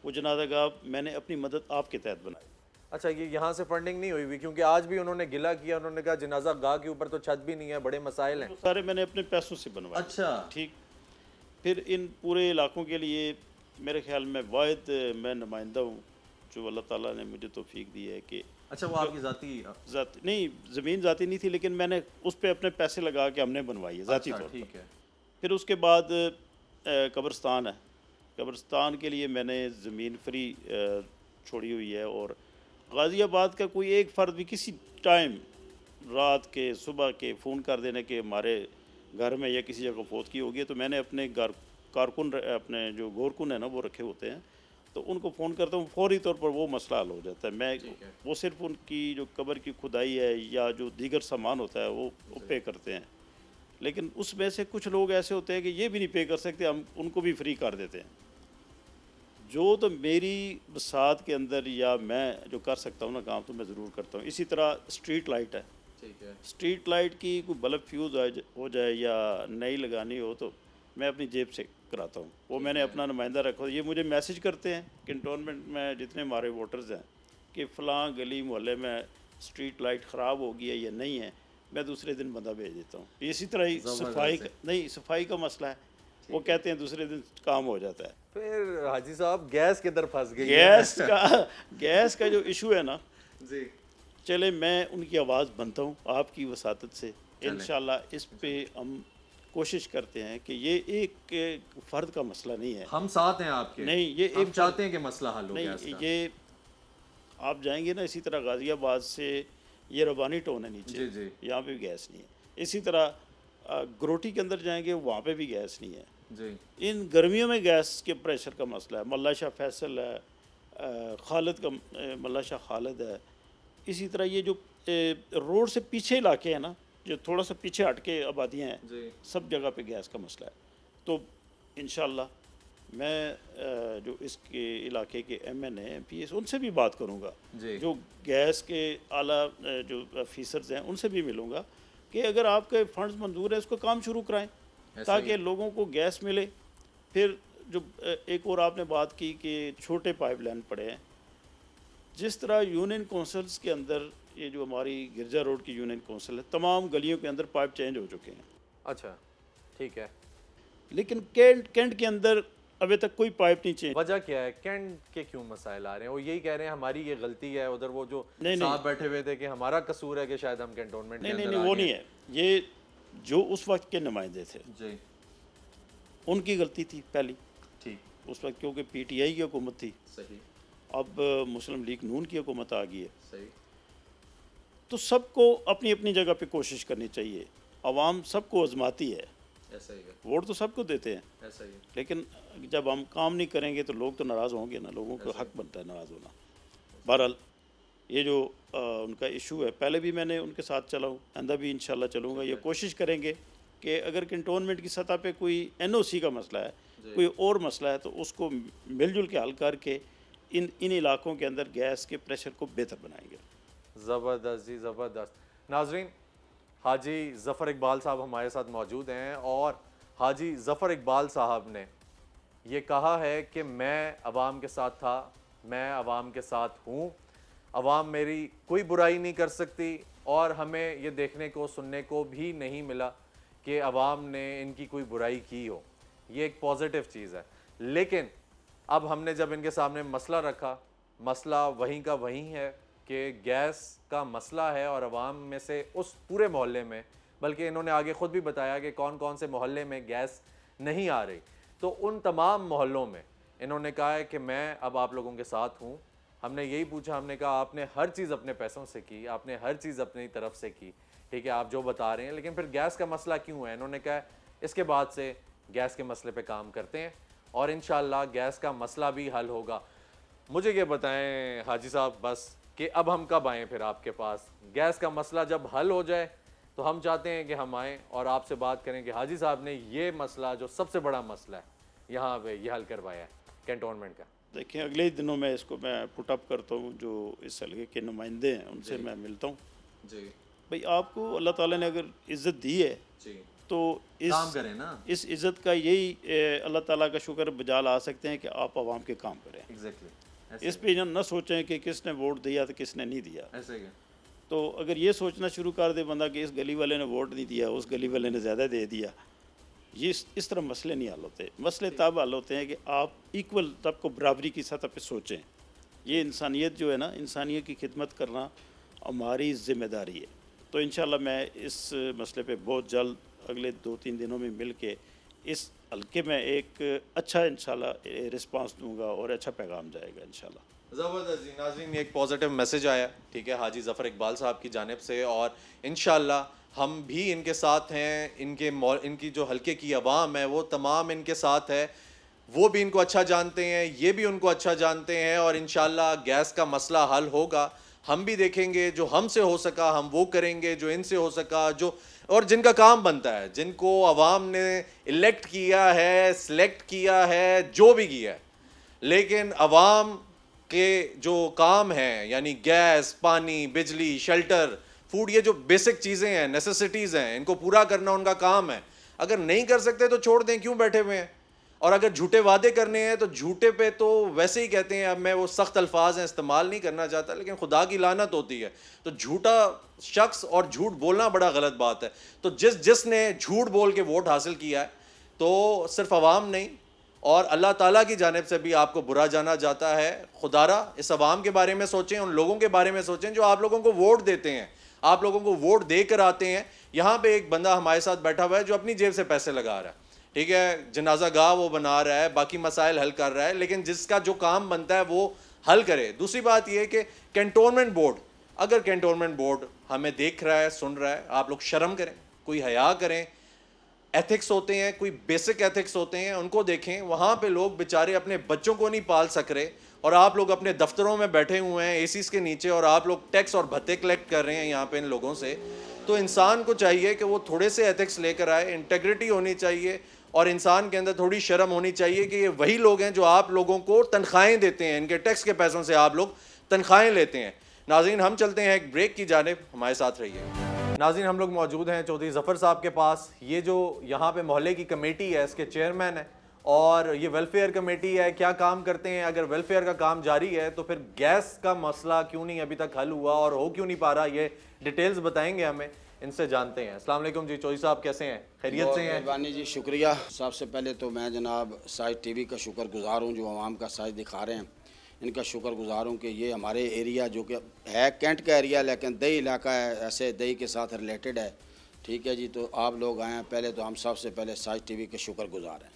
वो जनाज़ागाह मैंने अपनी मदद आपके तहत बनाई। अच्छा, ये यहाँ से फंडिंग नहीं हुई हुई? क्योंकि आज भी उन्होंने गिला किया, उन्होंने कहा जनाजा गाह के ऊपर तो छत भी नहीं है, बड़े मसाइल हैं। सारे मैंने अपने पैसों से बनवाए। अच्छा। ठीक। फिर इन पूरे इलाकों के लिए मेरे ख्याल में वाहिद मैं नुमाइंदा हूँ जो अल्लाह ताला ने मुझे तौफीक दी है कि अच्छा, वो आपकी ज़ाती नहीं, ज़मीन ज़ाती नहीं थी, लेकिन मैंने उस पर अपने पैसे लगा के हमने बनवाई है ज़ाती तौर पर। ठीक है। फिर उसके बाद कब्रिस्तान है, कब्रिस्तान के लिए मैंने ज़मीन फ्री छोड़ी हुई है। और गाज़ियाबाद का कोई एक फ़र्द भी किसी टाइम रात के सुबह के फ़ोन कर देने के हमारे घर में या किसी जगह फौत की होगी, तो मैंने अपने घर कारकुन अपने जो गोरकुन है ना वो रखे होते हैं, तो उनको फ़ोन करता हूँ, फौरी तौर पर वो मसला हल हो जाता है। मैं वो सिर्फ उनकी जो कब्र की खुदाई है या जो दीगर सामान होता है वो पे करते हैं। लेकिन उसमें से कुछ लोग ऐसे होते हैं कि ये भी नहीं पे कर सकते, हम उनको भी फ्री कर देते हैं। जो तो मेरी बसात के अंदर या मैं जो कर सकता हूँ ना काम, तो मैं ज़रूर करता हूँ। इसी तरह स्ट्रीट लाइट है, ठीक है। स्ट्रीट लाइट की कोई बल्ब फ्यूज़ हो जाए या नई लगानी हो तो मैं अपनी जेब से कराता हूँ। वो मैंने अपना नुमाइंदा रखा, ये मुझे मैसेज करते हैं कैंटोनमेंट में जितने हमारे वोटर्स हैं कि फ़लाँ गली मोहल्ले में स्ट्रीट लाइट ख़राब हो गई है या नहीं है, मैं दूसरे दिन बंदा भेज देता हूँ। इसी तरह ही सफाई का मसला है, वो कहते हैं दूसरे दिन काम हो जाता है। फिर हाजी साहब गैस किधर फंस गई? गैस का जो इशू है ना जी, चले मैं उनकी आवाज़ बनता हूँ आपकी वसातत से। इंशाल्लाह इस पे हम कोशिश करते हैं कि ये एक फ़र्द का मसला नहीं है। हम साथ हैं आपके। नहीं, ये हम चाहते हैं कि मसला हल हो नहीं, गैस का। ये आप जाएंगे ना इसी तरह गाज़ियाबाद से ये रबानी टाउन है नीचे, जी जी, यहाँ पे भी गैस नहीं है। इसी तरह ग्रोटी के अंदर जाएंगे वहाँ पे भी गैस नहीं है जी। इन गर्मियों में गैस के प्रेशर का मसला है। मल्ला शाह फैसल है, खालिद का मल्ला शाह खालिद है। इसी तरह ये जो रोड से पीछे इलाके हैं ना, जो थोड़ा सा पीछे हट के आबादियाँ हैं, सब जगह पे गैस का मसला है। तो इंशाल्लाह मैं जो इसके इलाके के MN हैं PS उनसे भी बात करूँगा, जो गैस के आला जो ऑफिसर्स हैं उनसे भी मिलूँगा कि अगर आपके फंड्स मंजूर है इसको काम शुरू कराएं ताकि लोगों को गैस मिले। फिर जो एक और आपने बात की कि छोटे पाइपलाइन पड़े हैं, जिस तरह यूनियन काउंसिल्स के अंदर ये जो हमारी गिरजा रोड की यूनियन काउंसिल है, तमाम गलियों के अंदर पाइप चेंज हो चुके हैं। अच्छा, ठीक है। लेकिन कैंट के अंदर अभी तक कोई पाइप नहीं चेंज। वजह क्या है? कैंट के क्यों मसाइल आ रहे हैं? वो यही कह रहे हैं हमारी ये गलती है। उधर वो जो साहब बैठे हुए थे कि हमारा कसूर है कि शायद हम कैंटोनमेंट के अंदर नहीं, वो नहीं है। ये जो उस वक्त के नुमाइंदे थे जी, उनकी गलती थी पहली, ठीक। उस वक्त क्योंकि PTI की हुकूमत थी, सही। अब मुस्लिम लीग नून की हुकूमत आ गई है, सही। तो सबको अपनी अपनी जगह पे कोशिश करनी चाहिए। अवाम सबको आजमाती है, ऐसा ही है। वोट तो सबको देते हैं, ऐसा ही है। लेकिन जब हम काम नहीं करेंगे तो लोग तो नाराज़ होंगे ना, लोगों को हक बनता है नाराज़ होना। बहरहाल ये जो उनका इशू है, पहले भी मैंने उनके साथ चला हूँ, आइंदा भी इंशाल्लाह चलूँगा। ये कोशिश करेंगे कि अगर कैंटोनमेंट की सतह पे कोई NOC का मसला है, कोई और मसला है, तो उसको मिलजुल के हल करके इन इलाकों के अंदर गैस के प्रेशर को बेहतर बनाएंगे। ज़बरदस्त जी, ज़बरदस्त। नाजरीन, हाजी ज़फ़र इकबाल साहब हमारे साथ मौजूद हैं और हाजी ज़फ़र इकबाल साहब ने ये कहा है कि मैं अवाम के साथ था, मैं अवाम के साथ हूँ, अवाम मेरी कोई बुराई नहीं कर सकती और हमें ये देखने को सुनने को भी नहीं मिला कि अवाम ने इनकी कोई बुराई की हो। ये एक पॉजिटिव चीज़ है। लेकिन अब हमने जब इनके सामने मसला रखा, मसला वहीं का वहीं है कि गैस का मसला है और अवाम में से उस पूरे मोहल्ले में, बल्कि इन्होंने आगे ख़ुद भी बताया कि कौन कौन से मोहल्ले में गैस नहीं आ रही, तो उन तमाम मोहल्लों में इन्होंने कहा है कि मैं अब आप लोगों के साथ हूँ। हमने यही पूछा, हमने कहा आपने हर चीज़ अपने पैसों से की, आपने हर चीज़ अपनी तरफ से की, ठीक है, आप जो बता रहे हैं, लेकिन फिर गैस का मसला क्यों है? इन्होंने कहा इसके बाद से गैस के मसले पे काम करते हैं और इंशाल्लाह गैस का मसला भी हल होगा। मुझे ये बताएं हाजी साहब बस कि अब हम कब आएँ फिर आपके पास? गैस का मसला जब हल हो जाए तो हम चाहते हैं कि हम आएँ और आपसे बात करें कि हाजी साहब ने ये मसला, जो सबसे बड़ा मसला है यहाँ पे, ये हल करवाया है कैंटोनमेंट का। देखिए, अगले ही दिनों में इसको मैं पुट अप करता हूँ, जो इस हल्के के नुमाइंदे हैं उनसे मैं मिलता हूँ। जी भाई, आपको अल्लाह ताला ने अगर इज़्ज़त दी है जी, तो काम करें ना। इस इज़्ज़त का यही अल्लाह ताला का शुक्र बजा ला सकते हैं कि आप आवाम के काम करें। एग्जैक्टली, इस पे न सोचें कि किसने वोट दिया तो किसने नहीं दिया। ऐसे ही। तो अगर ये सोचना शुरू कर दे बंदा कि इस गली वाले ने वोट नहीं दिया, उस गली वाले ने ज़्यादा दे दिया, ये इस तरह मसले नहीं हल होते। मसले तब हल होते हैं कि आप इक्वल सबको बराबरी की सतह पे सोचें। ये इंसानियत जो है ना, इंसानियत की खिदमत करना हमारी ज़िम्मेदारी है। तो इंशाल्लाह मैं इस मसले पे बहुत जल्द अगले 2-3 दिनों में मिल के इस हल्के में एक अच्छा इंशाल्लाह रिस्पांस दूंगा और अच्छा पैगाम जाएगा इंशाल्लाह। ज़बरदस्त जी। नाज़रीन, एक पॉजिटिव मैसेज आया, ठीक है, हाजी ज़फ़र इकबाल साहब की जानिब से, और इंशाल्लाह हम भी इनके साथ हैं। इनकी जो हल्के की आवाम है वो तमाम इनके साथ है, वो भी इनको अच्छा जानते हैं, ये भी उनको अच्छा जानते हैं, और इंशाल्लाह गैस का मसला हल होगा। हम भी देखेंगे, जो हमसे हो सका हम वो करेंगे, जो इनसे हो सका, जो और जिनका काम बनता है, जिनको आवाम ने इलेक्ट किया है, सिलेक्ट किया है, जो भी किया है, लेकिन आवाम के जो काम हैं, यानी गैस, पानी, बिजली, शेल्टर, फूड, ये जो बेसिक चीज़ें हैं, नेसेसिटीज़ हैं, इनको पूरा करना उनका काम है। अगर नहीं कर सकते तो छोड़ दें, क्यों बैठे हुए हैं। और अगर झूठे वादे करने हैं तो झूठे पे तो वैसे ही कहते हैं, अब मैं वो सख्त अल्फाज हैं इस्तेमाल नहीं करना चाहता, लेकिन खुदा की लानत होती है। तो झूठा शख्स और झूठ बोलना बड़ा गलत बात है। तो जिसने झूठ बोल के वोट हासिल किया है, तो सिर्फ आवाम नहीं और अल्लाह ताला की जानिब से भी आपको बुरा जाना जाता है। खुदारा इस आवाम के बारे में सोचें, उन लोगों के बारे में सोचें जो आप लोगों को वोट देते हैं, आप लोगों को वोट दे कर आते हैं। यहाँ पे एक बंदा हमारे साथ बैठा हुआ है जो अपनी जेब से पैसे लगा रहा है, ठीक है, जनाजा गाह वो बना रहा है, बाकी मसाइल हल कर रहा है, लेकिन जिसका जो काम बनता है वो हल करे। दूसरी बात यह कि कैंटोनमेंट बोर्ड, अगर कैंटोनमेंट बोर्ड हमें देख रहा है, सुन रहा है, आप लोग शर्म करें, कोई हया करें। एथिक्स होते हैं, कोई बेसिक एथिक्स होते हैं, उनको देखें। वहाँ पे लोग बेचारे अपने बच्चों को नहीं पाल सक रहे, और आप लोग अपने दफ्तरों में बैठे हुए हैं एसीज़ के नीचे, और आप लोग टैक्स और भत्ते कलेक्ट कर रहे हैं यहाँ पे इन लोगों से। तो इंसान को चाहिए कि वो थोड़े से एथिक्स लेकर आए, इंटेग्रिटी होनी चाहिए, और इंसान के अंदर थोड़ी शर्म होनी चाहिए कि ये वही लोग हैं जो आप लोगों को तनख्वाहें देते हैं, इनके टैक्स के पैसों से आप लोग तनख्वाहें लेते हैं। नाज़रीन, हम चलते हैं एक ब्रेक की जानिब, हमारे साथ रहिए। नाज़रीन, हम लोग मौजूद हैं चौधरी ज़फ़र साहब के पास। ये जो यहाँ पे मोहल्ले की कमेटी है, इसके चेयरमैन है, और ये वेलफेयर कमेटी है। क्या काम करते हैं? अगर वेलफेयर का काम जारी है तो फिर गैस का मसला क्यों नहीं अभी तक हल हुआ और हो क्यों नहीं पा रहा, ये डिटेल्स बताएंगे हमें, इनसे जानते हैं। अस्सलाम वालेकुम जी, चौधरी साहब कैसे हैं? खैरियत से हैं? मेहरबानी जी, शुक्रिया। सबसे पहले तो मैं जनाब साइज टीवी का शुक्रगुजार हूँ जो आवाम का साइज दिखा रहे हैं, इनका शुक्रगुजार हूँ कि ये हमारे एरिया जो कि है कैंट का एरिया, लेकिन दही इलाका है, ऐसे दही के साथ रिलेटेड है, ठीक है जी। तो आप लोग आए हैं, पहले तो हम सबसे पहले साइज टीवी के शुक्रगुजार हैं।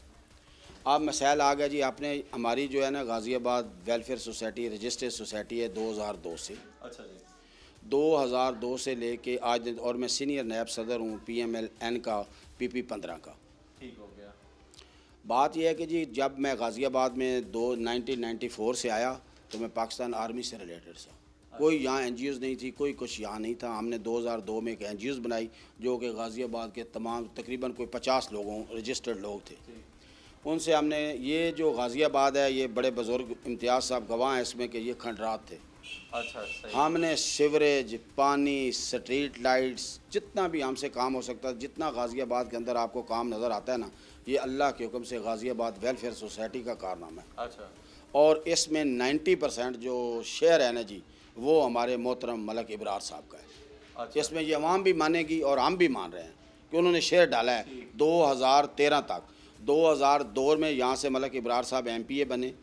आप मसाइल आ गया जी, आपने हमारी जो है ना Ghaziabad welfare society registered society है 2002 से। अच्छा जी। 2002 से लेके आज, और मैं सीनियर नायब सदर हूँ PMLN का PP 15 का। ठीक हो गया। बात यह है कि जी जब मैं गाज़ियाबाद में 1994 से आया तो मैं पाकिस्तान आर्मी से रिलेटेड था। कोई यहाँ NGOs नहीं थी, कोई कुछ यहाँ नहीं था। हमने 2002 में एक NGOs बनाई जो कि गाज़ियाबाद के तमाम तकरीबन कोई 50 लोगों रजिस्टर्ड लोग थे। उनसे हमने ये जो गाज़ियाबाद है, ये बड़े बुज़ुर्ग इम्तियाज़ साहब गवाह हैं इसमें कि ये खंडरात थे। अच्छा, सही। हमने सीवरेज, पानी, स्ट्रीट लाइट्स, जितना भी हमसे काम हो सकता है, जितना गाज़ियाबाद के अंदर आपको काम नज़र आता है ना, ये अल्लाह के हुक्म से गाज़ियाबाद वेलफेयर सोसाइटी का कारनामा है। अच्छा। और इसमें 90% जो शेयर है ना जी, वो हमारे मोहतरम मलक इब्रार साहब का है। अच्छा। इसमें ये अवाम भी मानेगी और हम भी मान रहे हैं कि उन्होंने शेयर डाला है 2013 तक। 2002 में यहाँ से मलक इब्रार साहब MPA बने,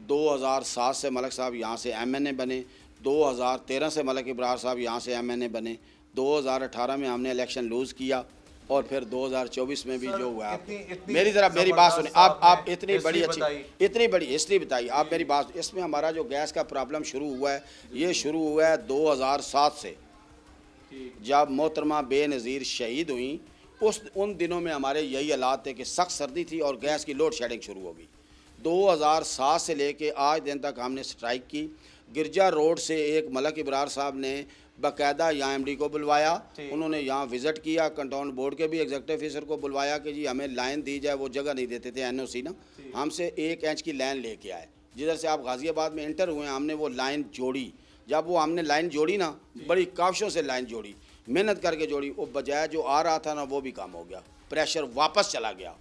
2007 से मलक साहब यहाँ से MNA बने, 2013 से मलक इब्रार साहब यहाँ से MNA बने, 2018 में हमने इलेक्शन लूज़ किया, और फिर 2024 में भी जो हुआ। मेरी तरफ मेरी बात सुने आप इतनी बड़ी हिस्ट्री बताइए आप मेरी बात। इसमें हमारा जो गैस का प्रॉब्लम शुरू हुआ है, ये शुरू हुआ है 2007 से, जब मोहतरमा बेनज़ीर शहीद हुई। उन दिनों में हमारे यही हालात थे कि सख्त सर्दी थी और गैस की लोड शेडिंग शुरू हो गई। 2007 से लेके आज दिन तक हमने स्ट्राइक की। गिरजा रोड से एक मलक इब्रार साहब ने बाकायदा यहाँ एमडी को बुलवाया, उन्होंने यहाँ विज़िट किया, कंटाउन बोर्ड के भी एग्जीक्यूटिव ऑफिसर को बुलवाया कि जी हमें लाइन दी जाए, वो जगह नहीं देते थे एनओसी ना, हमसे 1 इंच की लाइन लेके आए। जिधर से आप गाज़ियाबाद में इंटर हुए हमने वो लाइन जोड़ी। जब वो हमने लाइन जोड़ी ना, बड़ी काविशों से लाइन जोड़ी, मेहनत करके जोड़ी, वो बजाय जो आ रहा था ना वो भी कम हो गया, प्रेशर वापस चला गया।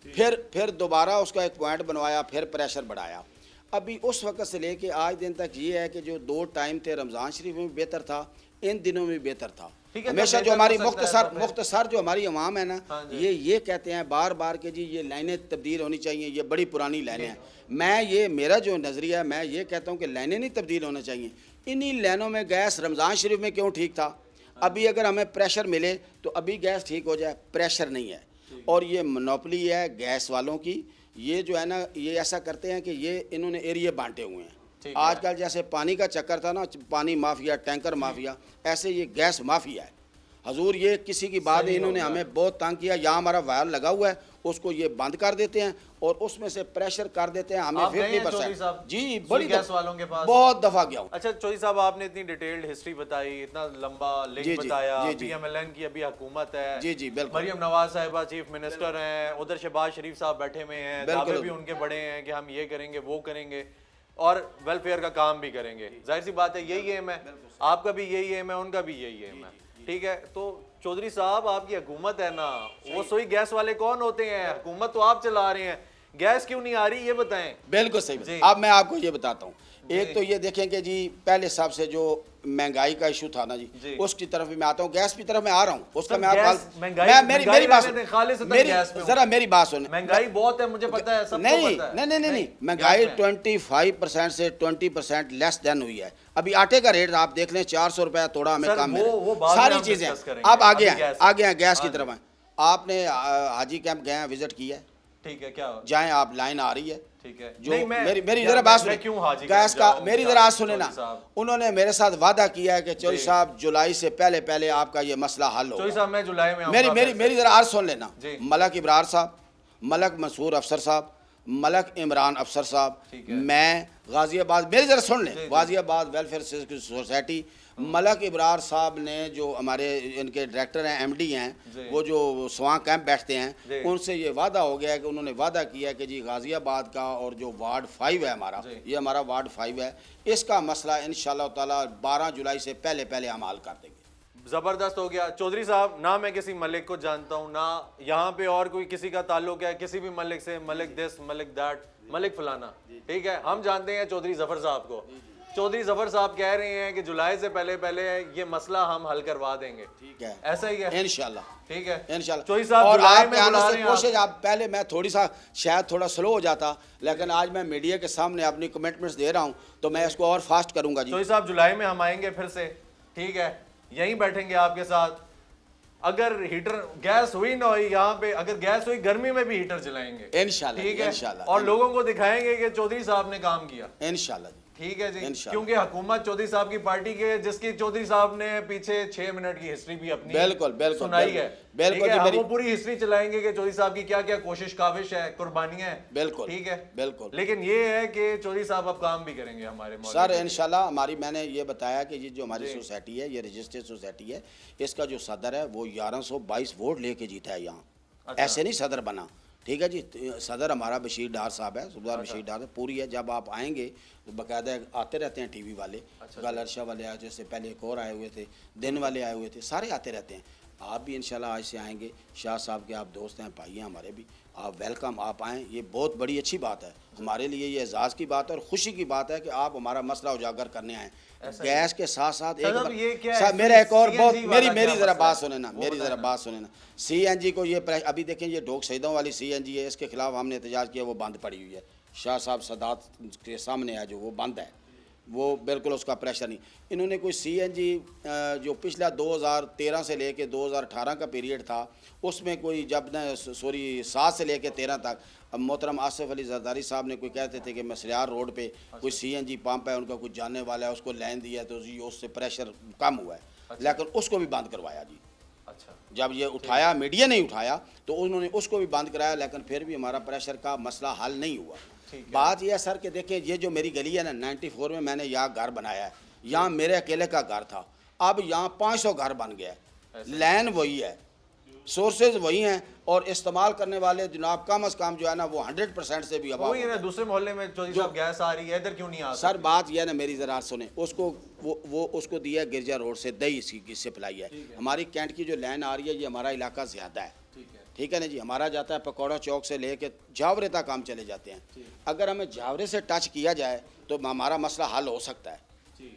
फिर दोबारा उसका एक पॉइंट बनवाया, फिर प्रेशर बढ़ाया। अभी उस वक्त से लेके आज दिन तक ये है कि जो 2 टाइम थे, रमज़ान शरीफ में भी बेहतर था, इन दिनों में बेहतर था। हमेशा जो हमारी मुख्तसर जो हमारी अवाम है ना, ये कहते हैं बार बार कि जी ये लाइनें तब्दील होनी चाहिए, ये बड़ी पुरानी लाइनें हैं। मेरा जो नज़रिया है, मैं ये कहता हूँ कि लाइनें नहीं तब्दील होना चाहिए। इन्हीं लाइनों में गैस रमज़ान शरीफ में क्यों ठीक था? अभी अगर हमें प्रेशर मिले तो अभी गैस ठीक हो जाए, प्रेशर नहीं है। और ये मोनोपली है गैस वालों की। ये जो है ना, ये ऐसा करते हैं कि ये इन्होंने एरिया बांटे हुए हैं। आजकल जैसे पानी का चक्कर था ना, पानी माफिया, टैंकर माफिया, ऐसे ये गैस माफिया है। हजूर ये किसी की बात नहीं, इन्होंने हमें बहुत तंग किया। यहाँ हमारा वायर लगा हुआ है, उसको ये बंद कर देते हैं और उसमें से प्रेशर कर देते हैं हमें 50%। जी बड़ी गैस वालों के पास बहुत दफा गया हूँ। अच्छा चौधरी साहब, आपने इतनी डिटेल्ड हिस्ट्री बताई, इतना लंबा लिंक बताया। PMLN की अभी हुकूमत है, जी जी बिल्कुल। मरियम नवाज साहिबा चीफ मिनिस्टर हैं, उधर शहबाज शरीफ साहब बैठे हुए हैं, दावे भी उनके बड़े हैं कि हम ये करेंगे वो करेंगे और वेलफेयर का काम भी करेंगे। जाहिर सी बात है यही एम है, आपका भी यही एम है, उनका भी यही एम है, ठीक है। तो चौधरी साहब आपकी हुकूमत है ना, वो सोई गैस वाले कौन होते हैं? हुकूमत तो आप चला रहे हैं, गैस क्यों नहीं आ रही ये बताएं। बिल्कुल सही। अब मैं आपको ये बताता हूँ, एक तो ये देखें कि जी पहले हिसाब से जो महंगाई का इशू था ना जी, उसकी तरफ भी मैं आता हूँ, गैस की तरफ मैं आ रहा हूँ, उसका मैं मेरी बात सुन। महंगाई बहुत है, मुझे पता है, सबको पता है। नहीं, महंगाई 25% से 20% लेस देन हुई है। अभी आटे का रेट आप देख लें, 400 रुपया थोड़ा हमें कम है, सारी चीजें। अब आगे हैं गैस की तरफ है। आपने हाजी कैंप गए हैं, विजिट किया है, ठीक है, क्या जाएं आप, लाइन आ रही है, ठीक है। जो मेरी जरा बात सुने, गैस का मेरी जरा बात सुने ना। उन्होंने मेरे साथ वादा किया है कि चौधरी साहब जुलाई से पहले आपका ये मसला हल होगा। चौधरी साहब मैं जुलाई में मेरी जरा आज सुन लेना। मलक इब्रार साहब, मलक मंसूर अफसर साहब, मलक इमरान अफसर साहब, मैं गाजियाबाद, मेरी जरा सुन लें, गाजियाबाद वेलफेयर सोसाइटी, मलक इब्रार साहब ने जो हमारे इनके डायरेक्टर हैं, MD हैं, वो जो स्वां कैंप बैठते हैं, उनसे ये वादा हो गया है कि उन्होंने वादा किया है कि जी गाजियाबाद का और जो वार्ड 5 है हमारा, ये हमारा वार्ड 5 है, इसका मसला इंशाल्लाह ताला 12 जुलाई से पहले हम हल कर देंगे। जबरदस्त हो गया। चौधरी साहब, ना मैं किसी मलिक को जानता हूँ, ना यहाँ पे और कोई किसी का ताल्लुक है किसी भी मलिक से, मलिक दिस मलिक दैट मलिक फलाना, ठीक है। हम जानते हैं चौधरी जफर साहब को। चौधरी जफर साहब कह रहे हैं कि जुलाई से पहले ये मसला हम हल करवा देंगे, ठीक है, ऐसा ही है इंशाल्लाह, ठीक है इंशाल्लाह। चौधरी साहब और आपके आने से कोशिश, आप पहले मैं शायद थोड़ा स्लो हो जाता, लेकिन आज मैं मीडिया के सामने अपनी कमिटमेंट्स दे रहा हूँ, तो मैं इसको और फास्ट करूंगा जी। चौधरी साहब जुलाई में हम आएंगे फिर से, ठीक है, यहीं बैठेंगे आपके साथ। अगर हीटर गैस हुई ना हुई यहाँ पे, अगर गैस हुई गर्मी में भी हीटर जलाएंगे इंशाल्लाह, ठीक है, इंशाल्लाह। और लोगों को दिखाएंगे कि चौधरी साहब ने काम किया इंशाल्लाह, ठीक है जी। क्योंकि हुकूमत चौधरी साहब की पार्टी के, जिसकी चौधरी साहब ने पीछे 6 मिनट की हिस्ट्री भी अपनी बिल्कुल सुनाई है, बिल्कुल हम वो पूरी हिस्ट्री चलाएंगे कि चौधरी साहब की क्या क्या कोशिश काविश है, कुर्बानियां है, बिल्कुल ठीक है, बिल्कुल। लेकिन ये है कि चौधरी साहब अब काम भी करेंगे हमारे सर इंशाल्लाह। हमारी, मैंने ये बताया कि ये जो हमारी सोसाइटी है, ये रजिस्टर्ड सोसाइटी है, इसका जो सदर है वो 1122 वोट लेके जीता है यहाँ, ऐसे नहीं सदर बना, ठीक है जी। सदर हमारा बशीर डार साहब है, सुबह बशीर डार पूरी है। जब आप आएंगे तो बाकायदा आते रहते हैं टीवी वाले, कल अरशा वाले आए, जैसे पहले एक और आए हुए थे, दिन वाले आए हुए थे, सारे आते रहते हैं। आप भी इंशाल्लाह आज से आएंगे, शाह साहब के आप दोस्त हैं, भाई हैं हमारे भी, आप वेलकम, आप आएँ, ये बहुत बड़ी अच्छी बात है हमारे लिए, ये एजाज़ की बात है और ख़ुशी की बात है कि आप हमारा मसला उजागर करने आए। गैस के साथ साथ मेरा एक और बहुत, मेरी ज़रा बात सुने ना, मेरी ज़रा बात सुने ना। CNG को ये अभी देखें, ये ढोक शहीदों वाली CNG है, इसके खिलाफ हमने एहतजाज किया, वो बंद पड़ी हुई है, शाह साहब सदात के सामने है जो, वो बंद है, वो बिल्कुल उसका प्रेशर नहीं। इन्होंने कोई CNG जो पिछला 2013 से लेके 2018 का पीरियड था, उसमें कोई जब न 7 से लेके 13 तक, अब मोहतरम आसिफ अली जरदारी साहब ने कोई कहते थे कि मसलियार रोड पे कोई CNG पंप है, उनका कुछ जानने वाला है, उसको लाइन दिया तो जी उससे प्रेशर कम हुआ है, लेकिन उसको भी बंद करवाया जी। अच्छा। जब ये उठाया, मीडिया ने उठाया, तो उन्होंने उसको भी बंद कराया, लेकिन फिर भी हमारा प्रेशर का मसला हल नहीं हुआ। बात यह है सर कि देखें, ये जो मेरी गली है ना, 94 में मैंने यहाँ घर बनाया है, यहाँ मेरे अकेले का घर था, अब यहाँ 500 घर बन गया। लैन वही है, सोर्सेज वही हैं, और इस्तेमाल करने वाले जनाब कम अज़ कम जो है ना वो 100% से भी अब वही है ना, दूसरे मोहल्ले में चौधरी साहब गैस आ रही है, इधर क्यों नहीं आ सर बात यह है ना, मेरी ज़रा सुने, उसको वो उसको दिया है गिरजा रोड से, दही इसकी सप्लाई है। हमारी कैंट की जो लाइन आ रही है, ये हमारा इलाका ज़्यादा है, ठीक है ना जी। हमारा जाता है पकौड़ा चौक से लेके झावरे तक काम चले जाते हैं। अगर हमें झावरे से टच किया जाए तो हमारा मसला हल हो सकता है।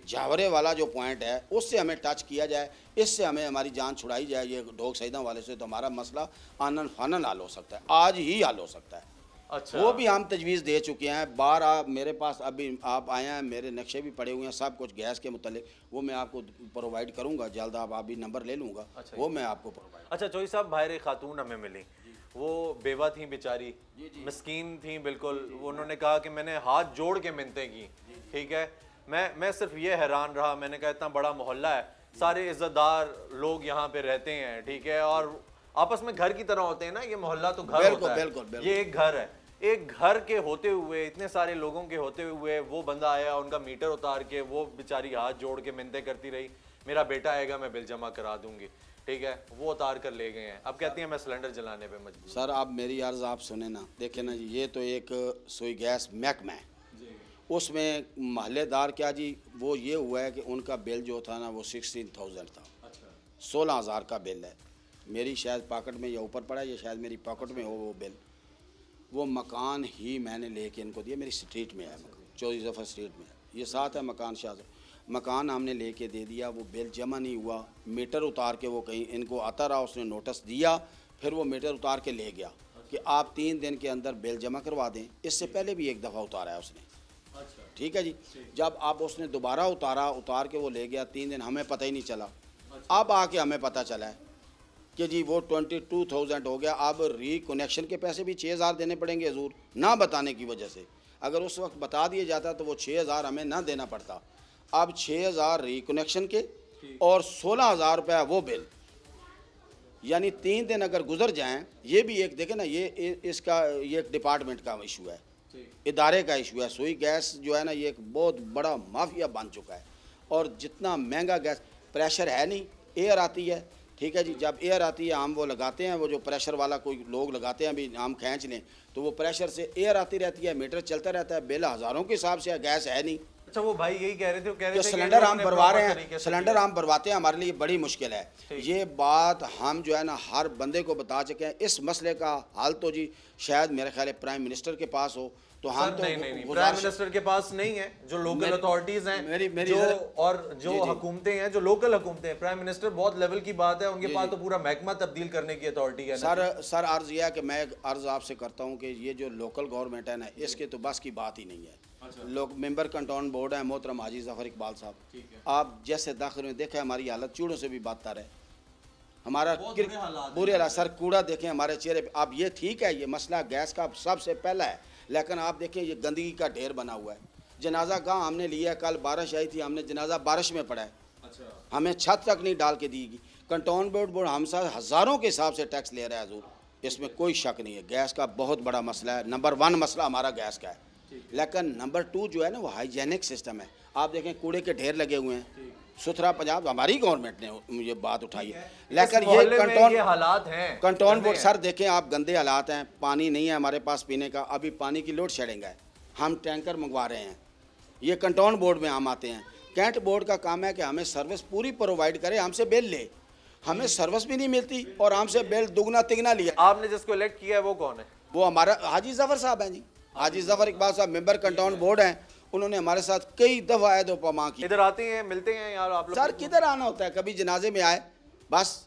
झावरे वाला जो पॉइंट है उससे हमें टच किया जाए, इससे हमें हमारी जान छुड़ाई जाए ये ढोक सईदा वाले से, तो हमारा मसला आनन फानन हल हो सकता है, आज ही हल हो सकता है। अच्छा। वो भी हम तजवीज़ दे चुके हैं। बार आप मेरे पास अभी आप आए हैं, मेरे नक्शे भी पड़े हुए हैं, सब कुछ गैस के मुतालिक, वो मैं आपको प्रोवाइड करूँगा जल्द। आप भी नंबर ले लूँगा। अच्छा, वो मैं आपको प्रोवाइड। अच्छा चौधरी साहब, बाहर खातून हमें मिली, वो बेवा थी बेचारी, मिस्कीन थी बिल्कुल। उन्होंने कहा कि मैंने हाथ जोड़ के मिन्नतें की, ठीक है। मैं सिर्फ ये हैरान रहा, मैंने कहा इतना बड़ा मोहल्ला है, सारे इज्जतदार लोग यहाँ पे रहते हैं, ठीक है, और आपस में घर की तरह होते हैं ना, ये मोहल्ला तो घर होता है। बिल्कुल। ये एक घर है, एक घर के होते हुए, इतने सारे लोगों के होते हुए, वो बंदा आया, उनका मीटर उतार के वो बेचारी हाथ जोड़ के मिन्नतें करती रही, मेरा बेटा आएगा मैं बिल जमा करा दूंगी, ठीक है। वो उतार कर ले गए हैं, अब कहती हैं मैं सिलेंडर जलाने पे मजबूर। सर आप मेरी अर्ज़ आप सुने ना, देखें ना जी, ये तो एक सोई गैस महकमा है, उसमें महल्लेदार क्या जी, वो ये हुआ है कि उनका बिल जो था ना वो 16,000 था। 16,000 का बिल है। मेरी शायद पॉकेट में या ऊपर पड़ा है, ये शायद मेरी पॉकेट में हो वो बिल। वो मकान ही मैंने लेके इनको दिया, मेरी स्ट्रीट में है, चौधरी ज़फ़र स्ट्रीट में, ये साथ है मकान शाह, मकान हमने लेके दे दिया, वो बिल जमा नहीं हुआ। मीटर उतार के वो कहीं इनको आता रहा, उसने नोटिस दिया, फिर वो मीटर उतार के ले गया कि आप 3 दिन के अंदर बिल जमा करवा दें। इससे पहले भी एक दफ़ा उतारा है उसने, ठीक है जी। जब आप उसने दोबारा उतार के वो ले गया, 3 दिन हमें पता ही नहीं चला। अब आके हमें पता चला है कि जी वो 22,000 हो गया। अब रिकनेक्शन के पैसे भी 6,000 देने पड़ेंगे हजूर, ना बताने की वजह से। अगर उस वक्त बता दिया जाता तो वो 6,000 हमें ना देना पड़ता। अब 6,000 रिकनेक्शन के और 16,000 रुपया वो बिल, यानी 3 दिन अगर गुजर जाएं। ये भी एक देखें ना, ये इसका ये एक डिपार्टमेंट का इशू है, इदारे का इशू है। सोई गैस जो है ना, ये एक बहुत बड़ा माफिया बन चुका है। और जितना महंगा गैस, प्रेशर है नहीं, एयर आती है, ठीक है जी। जब एयर आती है हम वो लगाते हैं, वो जो प्रेशर वाला कोई लोग लगाते हैं, अभी हम खींच लें तो वो प्रेशर से एयर आती रहती है, मीटर चलता रहता है, बिल हज़ारों के हिसाब से है, गैस है नहीं। अच्छा, वो भाई यही कह रहे थे, कह रहे थे सिलेंडर हम भरवा रहे हैं, सिलेंडर हम भरवाते हैं, हमारे लिए बड़ी मुश्किल है। ये बात हम जो है ना हर बंदे को बता चुके हैं। इस मसले का हल तो जी शायद मेरे ख्याल है प्राइम मिनिस्टर के पास हो, तो हम तो नहीं, प्राइम मिनिस्टर के पास नहीं है। जो लोकल अथॉरिटीज हैं, जो हुकूमतें हैं, जो लोकल हुकूमतें हैं, प्राइम मिनिस्टर बहुत लेवल की बात है, उनके पास तो पूरा महकमा तब्दील करने की अथॉरिटी है। सर अर्ज यह है कि मैं अर्ज आपसे करता हूँ कि ये जो लोकल गवर्नमेंट है ना, इसके तो बस की बात ही नहीं है। लोग मेंबर कंटोन बोर्ड है मोहतरम हाजी ज़फ़र इकबाल साहब, आप जैसे दाखिल में देखें हमारी हालत चूड़ों से भी बदतर है, हमारा बुरे हालात। सर कूड़ा देखें हमारे चेहरे पे। अब ये ठीक है, ये मसला गैस का सबसे पहला है, लेकिन आप देखें ये गंदगी का ढेर बना हुआ है। जनाजा कहाँ हमने लिया है, कल बारिश आई थी, हमने जनाजा बारिश में पड़ा है, हमें छत तक नहीं डाल के दी। कंटोन बोर्ड हमसे हज़ारों के हिसाब से टैक्स ले रहा है हजूर, इसमें कोई शक नहीं है। गैस का बहुत बड़ा मसला है, नंबर 1 मसला हमारा गैस का है। लेकिन नंबर 2 जो है ना वो हाइजेनिक सिस्टम है। आप देखें कूड़े के ढेर लगे हुए हैं, सुथरा पंजाब हमारी गवर्नमेंट ने ये बात उठाई है, लेकिन ये हालात हैं। कंटोन बोर्ड सर देखें आप, गंदे हालात हैं, पानी नहीं है हमारे पास पीने का। अभी पानी की लोड शेडिंग है, हम टैंकर मंगवा रहे हैं, ये कंटोन बोर्ड में हम आते हैं। कैंट बोर्ड का काम है कि हमें सर्विस पूरी प्रोवाइड करे, हमसे बिल ले, हमें सर्विस भी नहीं मिलती और हमसे बिल दुगना तिगना लिया। आपने जिसको इलेक्ट किया है वो कौन है? वो हमारा हाजी ज़फ़र साहब हैं जी, हाजी ज़फ़र इकबाल साहब मेंबर कंटोन बोर्ड हैं। उन्होंने हमारे साथ कई दफ़ा आए दो पमा की। इधर आते हैं, मिलते हैं यार आप लोग? सर किधर आना होता है, कभी जनाजे में आए, बस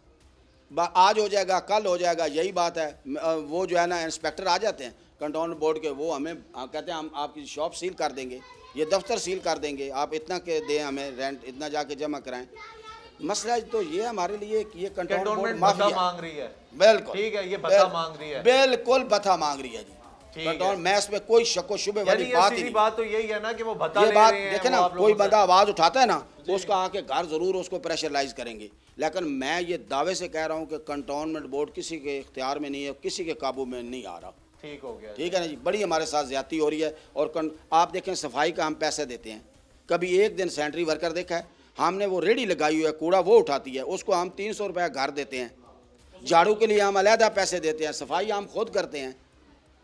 आज हो जाएगा कल हो जाएगा, यही बात है। वो जो है ना इंस्पेक्टर आ जाते हैं कंटोन बोर्ड के, वो हमें कहते हैं हम आपकी शॉप सील कर देंगे, ये दफ्तर सील कर देंगे, आप इतना के दें हमें रेंट, इतना जाके जमा कराएं। मसला तो ये हमारे लिए कि ये कंटोन बोर्ड माफिया मांग रही है। बिल्कुल ठीक है, ये बता मांग रही है, बिल्कुल बता मांग रही है जी। कंटोन मैं इसमें कोई शक व शुबे वाली बात ही नहीं। बात तो यही है ना कि वो बता ये बात देखे ना, कोई बंदा आवाज उठाता है ना उसका आके घर ज़रूर उसको प्रेशराइज करेंगे। लेकिन मैं ये दावे से कह रहा हूँ कि कंटोनमेंट बोर्ड किसी के इख्तियार में नहीं है, किसी के काबू में नहीं आ रहा। ठीक हो गया, ठीक है ना जी, बड़ी हमारे साथ ज़्यादती हो रही है। और आप देखें सफाई का हम पैसे देते हैं, कभी एक दिन सैनिटरी वर्कर देखा है? हमने वो रेडी लगाई हुई है, कूड़ा वो उठाती है, उसको हम 300 रुपये घर देते हैं। झाड़ू के लिए हम अलहदा पैसे देते हैं, सफाई हम खुद करते हैं।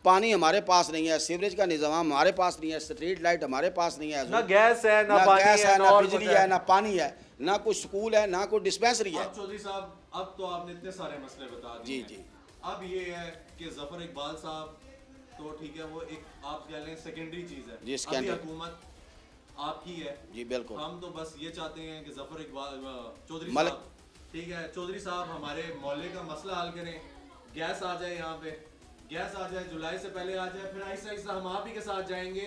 पानी हमारे पास नहीं है, सीवरेज का निज़ाम हमारे पास नहीं है, स्ट्रीट लाइट हमारे पास नहीं है, ना गैस है, ना गैस है, ना और बिजली कुछ है, ना पानी है, ना कोई स्कूल है, ना कोई डिस्पेंसरी है। अब चौधरी साहब, अब तो आपने इतने सारे मसले बता दिए। जी। अब ये है कि जफर इकबाल साहब तो ठीक है, वो एक आप कह लें सेकेंडरी चीज़ है। जी, अभी सेकेंडरी। हुकूमत आपकी है। जी बिल्कुल। हम तो बस ये चाहते हैं कि जफर इकबाल चौधरी मलिक- साहब, ठीक है, चौधरी साहब हमारे मोहल्ले का मसला हल करें, गैस आ जाए, यहाँ पे गैस आ जाए, जुलाई से पहले आ जाए, फिर आहिस्ता आहिस्ता हम आप ही के साथ जाएंगे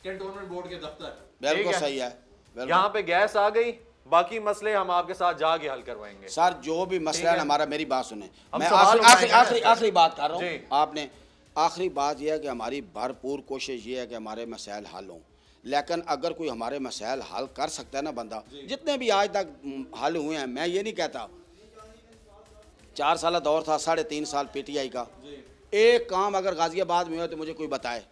कैंटोनमेंट बोर्ड के दफ्तर। बिल्कुल सही है, बिल्कुल। यहाँ पे गैस आ गई, बाकी मसले हम आपके साथ जाके हल करवाएंगे। सर जो भी मसला है हमारा, मेरी बात सुने, हम मैं सवाल आखिरी बात कर रहा जी। हूँ। आपने आखिरी बात यह है कि हमारी भरपूर कोशिश ये है कि हमारे मसाइल हल हों। लेकिन अगर कोई हमारे मसाइल हल कर सकता है ना बंदा, जितने भी आज तक हल हुए हैं, मैं ये नहीं कहता 4 साल दौर था, 3.5 साल PTI का, एक काम अगर गाजियाबाद में हो तो मुझे कोई बताए।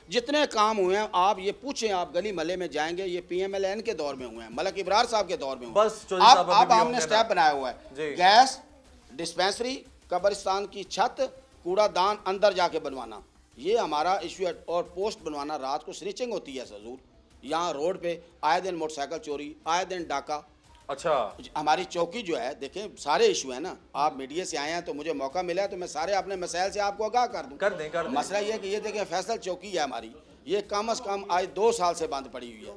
जितने काम हुए हैं आप ये पूछें, आप गली मले में जाएंगे, ये PMLN के दौर में हुए हैं, मलिक इब्रार साहब के दौर में हुए। बस चौधरी साहब अब अभी भी हमने होंगे स्टेप ना। बनाया हुआ है, जी। गैस, डिस्पेंसरी, कब्रिस्तान की छत, कूड़ादान अंदर जाके बनवाना, ये हमारा इशू है। और पोस्ट बनवाना, रात को स्निचिंग होती है सजूर, यहाँ रोड पे आए दिन मोटरसाइकिल चोरी, आए दिन डाका। अच्छा, हमारी चौकी जो है, देखें सारे इशू है ना, आप मीडिया से आए हैं तो मुझे मौका मिला है तो मैं सारे अपने मसाइल से आपको आगाह कर दूं। कर दें। मसला ये है कि ये देखें फैसल चौकी है हमारी, ये कम अज़ कम आज 2 साल से बंद पड़ी हुई है।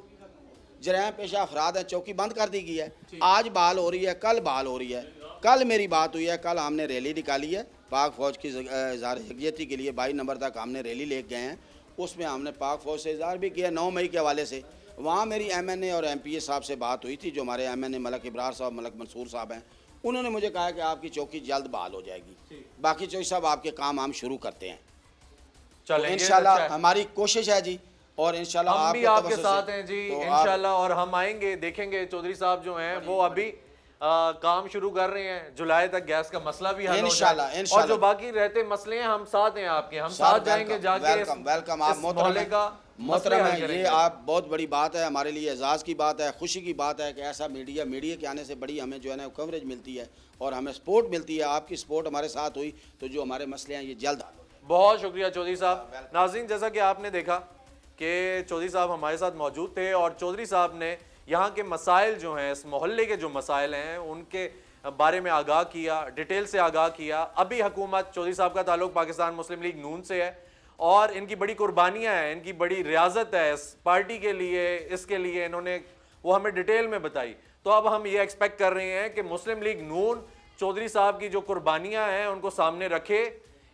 जराइम पेशा अफराद है, चौकी बंद कर दी गई है, आज बहाल हो रही है, कल बहाल हो रही है। कल मेरी बात हुई है, कल हमने रैली निकाली है, पाक फ़ौज की इज़हार यकजहती के लिए 22 नंबर तक हमने रैली ले गए हैं। उसमें हमने पाक फ़ौज से इज़हार भी किया 9 मई के हवाले से। वहाँ मेरी MNA और MPA साहब से बात हुई थी, जो हमारे MNA मलिक इब्रार साहब, मलिक मंसूर साहब हैं। उन्होंने मुझे कहा कि आपकी चौकी जल्द बहाल हो जाएगी। बाकी चौकी साहब आपके काम हम शुरू करते हैं, तो इंशाल्लाह हमारी कोशिश है जी। और इंशाल्लाह हम भी आपके साथ हैं जी, तो इंशाल्लाह। और हम आएंगे, देखेंगे चौधरी साहब जो हैं वो अभी काम शुरू कर रहे हैं, जुलाई तक गैस का मसला भी हल हो जाए, और जो बाकी रहते मसले हैं हम साथ हैं आपके, हम साथ जाएंगे जाके। वेलकम आप मोहतरम का मोहतरम है, ये आप बहुत बड़ी बात है हमारे लिए, एजाज़ की बात है, खुशी की बात है कि ऐसा मीडिया के आने से बड़ी हमें जो है ना कवरेज मिलती है और हमें सपोर्ट मिलती है। आपकी सपोर्ट हमारे साथ हुई तो जो हमारे मसले हैं ये जल्द। बहुत शुक्रिया चौधरी साहब। नाज़रीन, जैसा कि आपने देखा कि चौधरी साहब हमारे साथ मौजूद थे और चौधरी साहब ने यहाँ के मसाइल जो हैं, इस मोहल्ले के जो मसाइल हैं उनके बारे में आगाह किया, डिटेल से आगाह किया। अभी हुकूमत, चौधरी साहब का ताल्लुक पाकिस्तान मुस्लिम लीग नून से है और इनकी बड़ी कुर्बानियाँ हैं, इनकी बड़ी रियाजत है इस पार्टी के लिए, इसके लिए इन्होंने वो हमें डिटेल में बताई। तो अब हम ये एक्सपेक्ट कर रहे हैं कि मुस्लिम लीग नून चौधरी साहब की जो कुर्बानियाँ हैं उनको सामने रखे,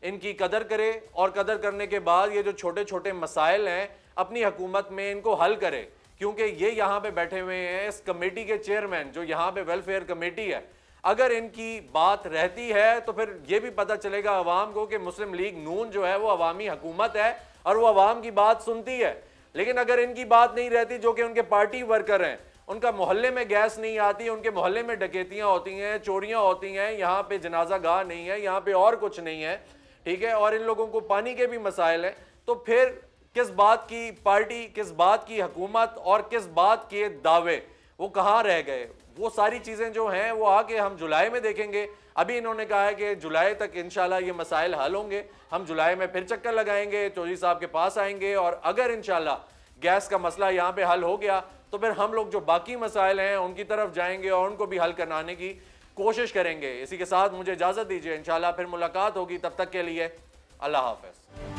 इनकी कदर करे और कदर करने के बाद ये जो छोटे छोटे मसाइल हैं अपनी हुकूमत में इनको हल करे। क्योंकि ये यहाँ पे बैठे हुए हैं इस कमेटी के चेयरमैन, जो यहाँ पे वेलफेयर कमेटी है, अगर इनकी बात रहती है तो फिर ये भी पता चलेगा अवाम को कि मुस्लिम लीग नून जो है वो अवामी हुकूमत है और वो अवाम की बात सुनती है। लेकिन अगर इनकी बात नहीं रहती, जो कि उनके पार्टी वर्कर हैं, उनका मोहल्ले में गैस नहीं आती, उनके मोहल्ले में डकैतियाँ होती हैं, चोरियाँ होती हैं, यहाँ पे जनाजा गाह नहीं है, यहाँ पे और कुछ नहीं है, ठीक है, और इन लोगों को पानी के भी मसाइल हैं, तो फिर किस बात की पार्टी, किस बात की हुकूमत और किस बात के दावे, वो कहाँ रह गए? वो सारी चीज़ें जो हैं वो आके हम जुलाई में देखेंगे। अभी इन्होंने कहा है कि जुलाई तक इंशाल्लाह ये मसाइल हल होंगे। हम जुलाई में फिर चक्कर लगाएंगे, चौधरी साहब के पास आएंगे और अगर इंशाल्लाह गैस का मसला यहाँ पे हल हो गया तो फिर हम लोग जो बाकी मसाइल हैं उनकी तरफ जाएंगे और उनको भी हल कराने की कोशिश करेंगे। इसी के साथ मुझे इजाज़त दीजिए, इंशाल्लाह फिर मुलाकात होगी, तब तक के लिए अल्लाह हाफ़िज़।